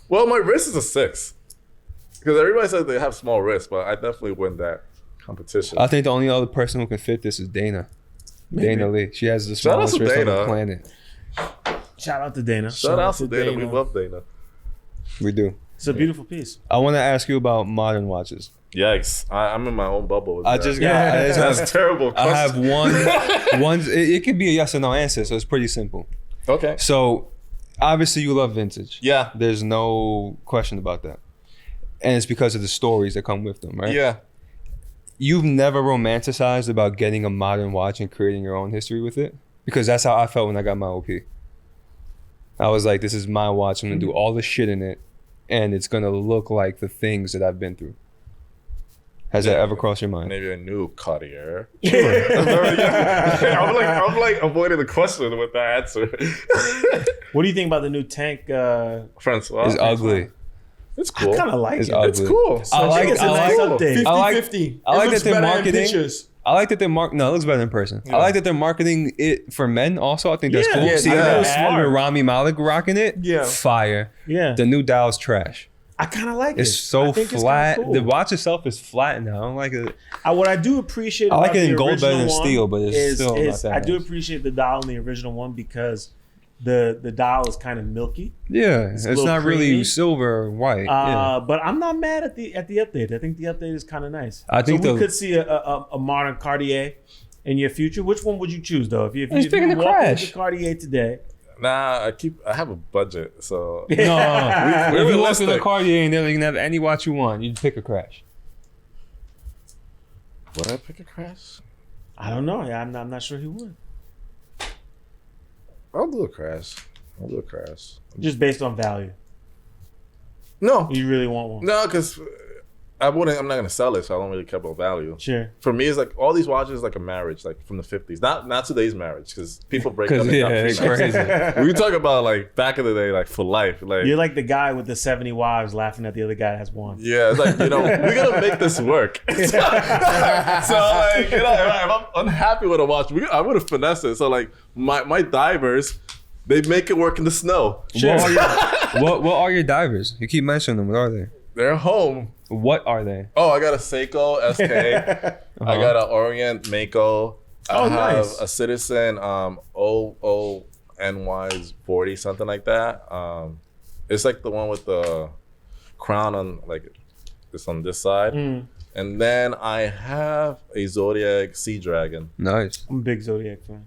Well, my wrist is a 6. Because everybody says they have small wrists, but I definitely win that competition. I think the only other person who can fit this is Dana. Dana Lee. She has the Shout out smallest to wrist on the Dana. planet. Shout out to Dana. Shout out to to Dana. We Dana. love Dana. We do. It's a beautiful piece. I want to ask you about modern watches. Yikes! I'm in my own bubble. With I that. just Yeah. got. That's a terrible. I have question. one. It could be a yes or no answer, so it's pretty simple. Okay. So, obviously, you love vintage. Yeah. There's no question about that, and it's because of the stories that come with them, right? Yeah. You've never romanticized about getting a modern watch and creating your own history with it, because that's how I felt when I got my OP. I was like, this is my watch. I'm gonna do all the shit in it, and it's gonna look like the things that I've been through. Has that ever crossed your mind? Maybe a new Cartier. I'm like avoiding the question with that answer. What do you think about the new tank? Francois. It's ugly. It's cool. I kind of like It's it. ugly. It's cool. I like. it's a I nice like. update. 50-50. I like It that looks they're better in marketing. pictures. I like that they're no, it looks better in person. I like that they're marketing it for men also. I think that's Yeah, cool. yeah, See I that think it was ad smart. with Rami Malek rocking it? Yeah. Fire. Yeah. The new dial's trash. I kind of like it. It's so I think it's flat. kinda cool. The watch itself is flat now. I don't like it. What I do appreciate I like about it in the gold better original than one steel, but it's is, still not that I do nice. appreciate the dial in the original one because the dial is kind of milky. Yeah, a it's little not really creamy. silver or white. Yeah. But I'm not mad at the update. I think the update is kind of nice. I think so we the- could see a modern Cartier in your future. Which one would you choose though? If He's you picking the walk crash. into Cartier today, Nah, I have a budget, so No, we're if you walk in realistic. the Cartier and then you can have any watch you want, you'd pick a crash. would I pick a crash? I don't know. Yeah, I'm not sure he would. I'll do a crash. Just based on value. No, You really want one? no, because I'm not gonna sell it, so I don't really care about value. Sure. For me, it's like all these watches like a marriage, like from the 50s. Not today's marriage, because people break up. Because and yeah, got it's females. crazy. We talk about like back in the day, like for life. Like You're like the guy with the 70 wives laughing at the other guy that has one. yeah, it's like we gotta make this work. so like if I'm unhappy with a watch, I would have finessed it. So like my divers, they make it work in the snow. Sure. What are your divers? You keep mentioning them. What are they? They're home. What are they? Oh, I got a Seiko SK. I got an Orient Mako. I have nice. a Citizen OONY's 40, something like that. It's like the one with the crown on, like, it's on this side. And then I have a Zodiac Sea Dragon. Nice. I'm a big Zodiac fan.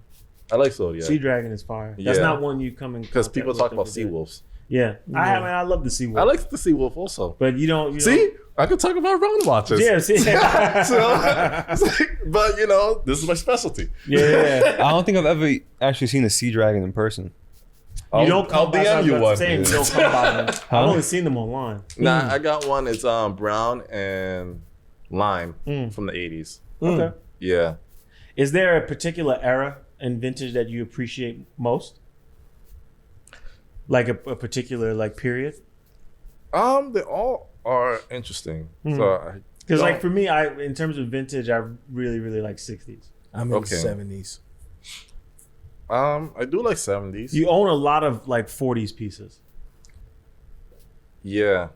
I like Zodiac. Sea Dragon is fire. That's Yeah. not one you come in Because people talk about sea sea wolves. Yeah, I love the sea wolf. I like the sea wolf also. but you don't. See, I could talk about round watches. Yeah, see. so, it's like, but this is my specialty. yeah. I don't think I've ever actually seen a sea dragon in person. You don't I'll come by- DM you I'm one. saying you don't come by them. Huh? I've only seen them online. Nah, I got one. It's brown and lime from the 80s. Okay. Yeah. Is there a particular era in vintage that you appreciate most? Like a particular period? They all are interesting. So Because for me, in terms of vintage, I really really like 60s. I'm in Okay. the 70s. I do like 70s. You own a lot of 40s pieces, Yeah,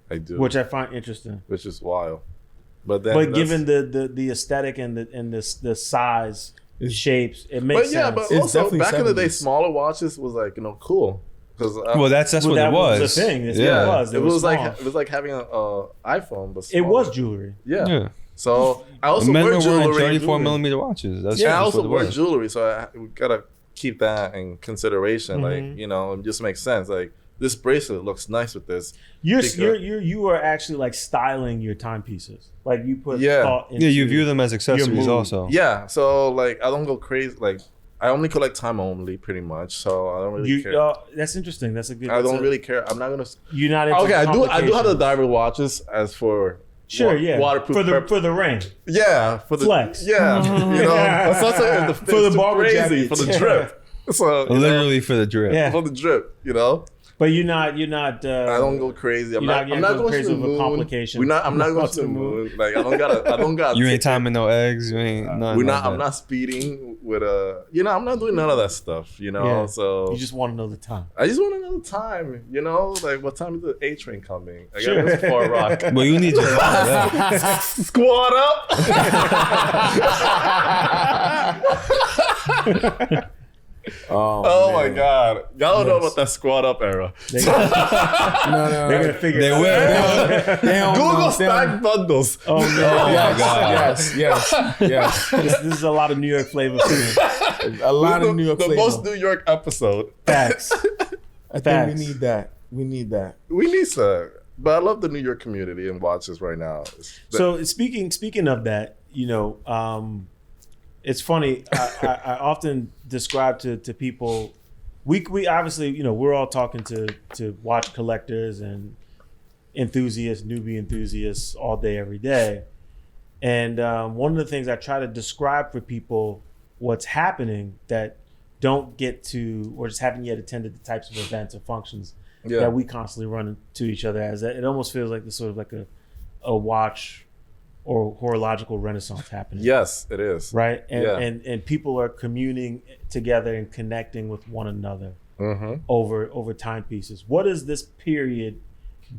I do. which I find interesting. Which is wild. But then But given the aesthetic and the size, shapes, it makes But yeah, sense. but It's also definitely back in the day, 70s. smaller watches was cool. Because Well, that's what that it was. the thing. That's Yeah. what it was. It was like having an iPhone, but it smaller. was jewelry. Yeah. Yeah. So I also Men wear were wearing jewelry. 34 millimeter watches. That's Yeah, I just also what it wear was. jewelry, so we gotta keep that in consideration. Mm-hmm. Like, you know, it just makes sense. Like, this bracelet looks nice with this. You are actually like styling your timepieces. Like you put Yeah. thought into Yeah, you view them as your accessories mood. also. Yeah, so like I don't go crazy. Like, I only collect time only, pretty much. So I don't really care. That's interesting. That's a good. I don't really care. I'm not gonna. You're not into Okay, I do have the complications. diver watches as for waterproof for the ring. Yeah, for the Flex. Yeah, you know, that's also if the For fit's the too barber crazy jackets. for the drip. So you know, Literally for the drip. Yeah. for the drip, you know. But you're not. I don't go crazy. I'm you're not. not I'm not going crazy to the over moon. complications. I'm not going to the moon. Like I don't got. You ain't timing no eggs. You ain't. Nothing like I'm that. not speeding with a. You know, I'm not doing none of that stuff. You know, Yeah. so You just want to know the time. I just want to know the time. You know, like what time is the A train coming? I Sure. got this far rock. Well, you need your yeah. Squad up. Oh my God. Y'all don't know about that squad up era. No, they're gonna figure. They it out. will. They don't Google know. stack bundles. Oh no! my God. Yes. This is a lot of New York flavor for me. A lot of New York The flavor. most New York episode. Facts. I think Facts. we need that. We need that. We need some. But I love the New York community and watches right now. So speaking of that, you know, it's funny. I often describe to people, we obviously, you know, we're all talking to watch collectors and enthusiasts, newbie enthusiasts all day, every day. And one of the things I try to describe for people what's happening that don't get to or just haven't yet attended the types of events or functions that we constantly run into each other as. It almost feels like this sort of like a watch or horological renaissance happening. Yes, it is. Right? And, Yeah. and people are communing together and connecting with one another over timepieces. What has this period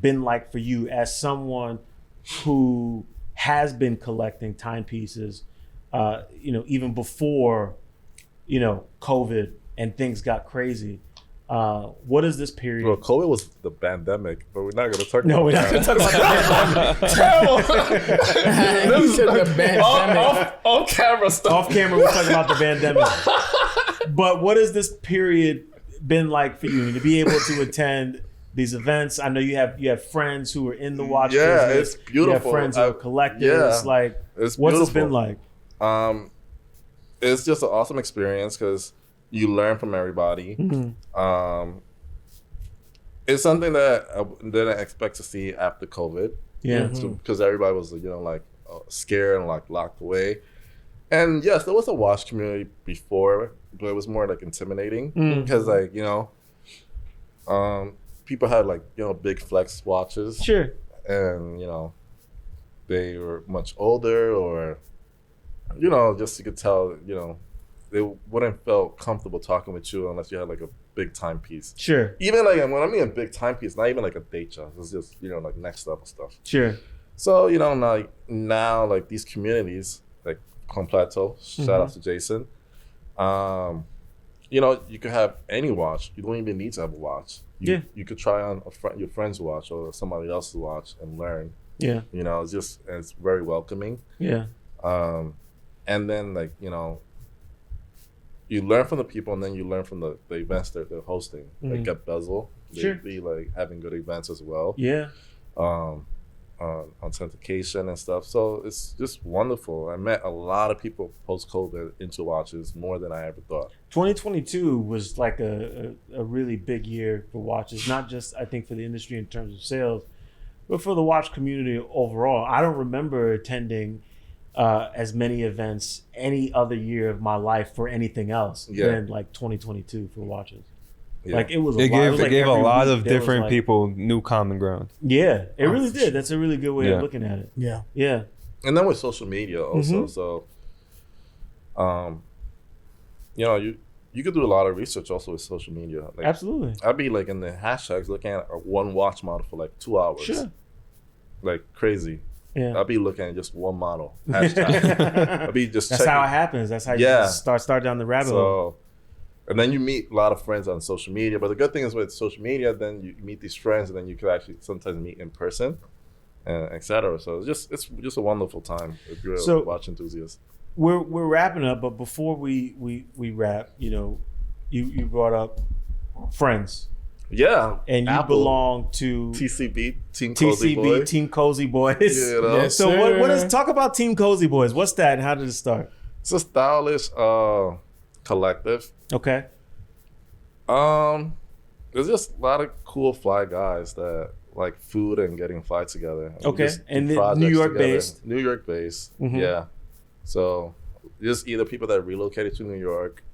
been like for you as someone who has been collecting timepieces, you know, even before, you know, COVID and things got crazy? What is this period? Well, COVID was the pandemic, but we're not going to talk No, about we're not going to talk about that. Terrible. You said the pandemic. Off camera stuff. Off camera, we're talking about the pandemic. But what has this period been like for you to be able to attend these events? I know you have friends who are in the watch business. It's beautiful. You have friends who are collectors. Yeah, like, it's what's this beautiful. been like? It's just an awesome experience because you learn from everybody. It's something that I didn't expect to see after COVID. Yeah. Because everybody was, you know, like scared and like locked away. And yes, there was a watch community before, but it was more like intimidating because, like, you know, people had like, you know, big flex watches. Sure. And, you know, they were much older or, you know, just you could tell, you know, they wouldn't feel comfortable talking with you unless you had like a big timepiece. Sure. Even like when I mean a big timepiece, not even like a dacha. It's just, you know, like next level stuff. Sure. So, you know, now like these communities, like Completo, shout out to Jason. You know, you could have any watch. You don't even need to have a watch. You could try on your friend's watch or somebody else's watch and learn. Yeah. You know, it's very welcoming. Yeah. And then like, you know, you learn from the people and then you learn from the events that they're hosting. Like Get Bezel. They be like having good events as well. Yeah. Authentication and stuff. So it's just wonderful. I met a lot of people post-COVID into watches, more than I ever thought. 2022 was like a really big year for watches, not just I think for the industry in terms of sales, but for the watch community overall. I don't remember attending as many events any other year of my life for anything else than like 2022 for watches. Yeah. Like it was. It gave a lot of different like, people new common ground. Yeah, it really did. That's a really good way of looking at it. Yeah. Yeah. And then with social media also. So, you know, you could do a lot of research also with social media. Like, Absolutely. I'd be like in the hashtags looking at one watch model for like 2 hours. Sure. Like crazy. Yeah. I'll be looking at just one model. Hashtag. I'll be just That's checking. how it happens. That's how you just start down the rabbit hole. And then you meet a lot of friends on social media. But the good thing is with social media, then you meet these friends, and then you could actually sometimes meet in person, and etc. So it's just a wonderful time if you're a watch enthusiast. We're wrapping up, but before we wrap, you brought up friends. Yeah, and you belong to TCB, Team Cozy Boys. Team Cozy Boys. You know? Yes, so what is talk about Team Cozy Boys? What's that, and how did it start? It's a stylish collective. Okay. There's just a lot of cool fly guys that like food and getting fly together. Okay, and New York based. New York based. Yeah. So just either people that relocated to New York,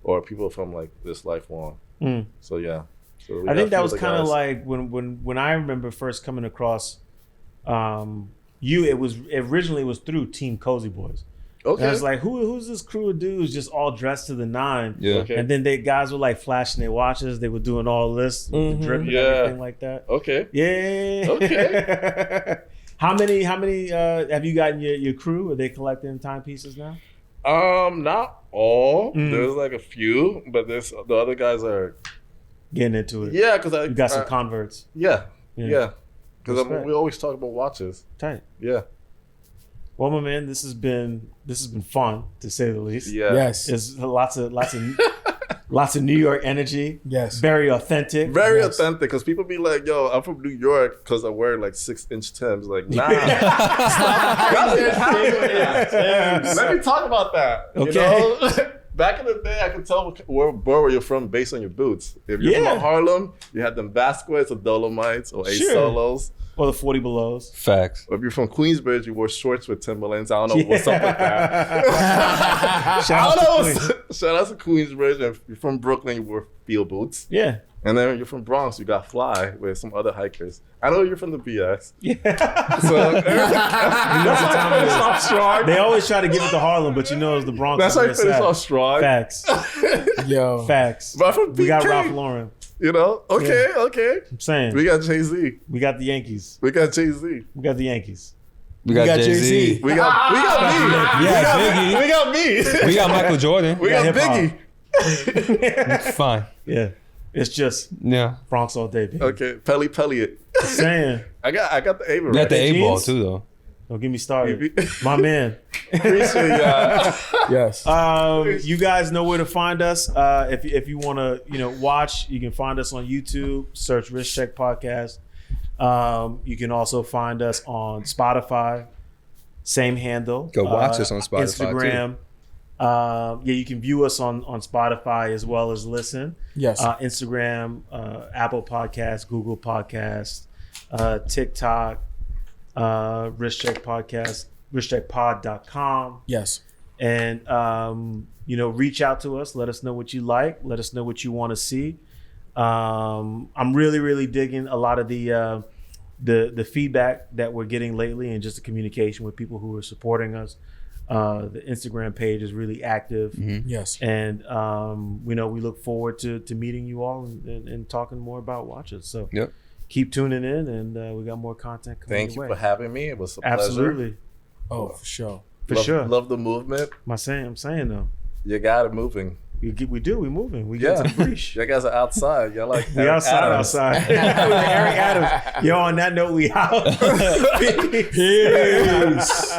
or people from like this life long. So yeah. So I think that was kind of like when I remember first coming across you. It originally was through Team Cozy Boys. Okay. And I was like, who's this crew of dudes just all dressed to the nine? Yeah. Okay. And then guys were like flashing their watches. They were doing all this, the drip and everything like that. Okay. Yeah. Okay. How many have you gotten your crew? Are they collecting timepieces now? Not all. There's like a few, but the other guys are getting into it. Yeah, because you got some converts. Yeah. Because we always talk about watches. Tight. Yeah. Well, my man, this has been fun to say the least. Yeah. Yes. There's lots of New York energy. Yes. Very authentic. Very authentic. Because people be like, "Yo, I'm from New York because I wear like 6-inch Timbs." Like, nah. Let me talk about that. Okay. You know? Back in the day, I could tell where you're from based on your boots. If you're from Harlem, you had them Vasquez or Dolomites or Ace Solos. Or the 40 Belows. Facts. Or if you're from Queensbridge, you wore shorts with Timberlands. I don't know what's up with that. Shout out to Queensbridge. And if you're from Brooklyn, you wore field boots. Yeah. And then when you're from Bronx, you got Fly with some other hikers. I know you're from the BX. Yeah. So they always try to give it to Harlem, but you know it's the Bronx. That's how you finish off strong. Facts. Yo. Facts. But from we got Ralph Lauren. You know? Okay. I'm saying. We got Jay-Z. We got the Yankees. We got Jay-Z. We got the Yankees. We got Jay-Z. We got me. Yeah, Biggie. We got me. We got Michael Jordan. We got Biggie. It's fine. Yeah. It's just Bronx all day, baby. Okay. Pelly it. Saying. I got the A. You got the A-ball too, though. Don't get me started. My man. Appreciate that. Yes. You guys know where to find us. If you want to, watch, you can find us on YouTube. Search Wrist Check Podcast. You can also find us on Spotify. Same handle. Go watch us on Spotify. Instagram. Too. You can view us on Spotify as well as listen. Yes. Instagram, Apple Podcasts, Google Podcasts, TikTok. Wrist Check Podcast, wristcheckpod.com. Yes. And reach out to us. Let us know what you like. Let us know what you want to see. I'm really, really digging a lot of the feedback that we're getting lately, and just the communication with people who are supporting us. The Instagram page is really active. Mm-hmm. Yes. And we look forward to meeting you all and talking more about watches. So keep tuning in, and we got more content coming. Thank you for having me. It was a pleasure. Absolutely. Oh, for sure. Love the movement. I'm saying though. You got it moving. We do. We moving. We get to the breach. You guys are outside. You're like we outside. We're Eric Adams. Yo, on that note, we out. Peace.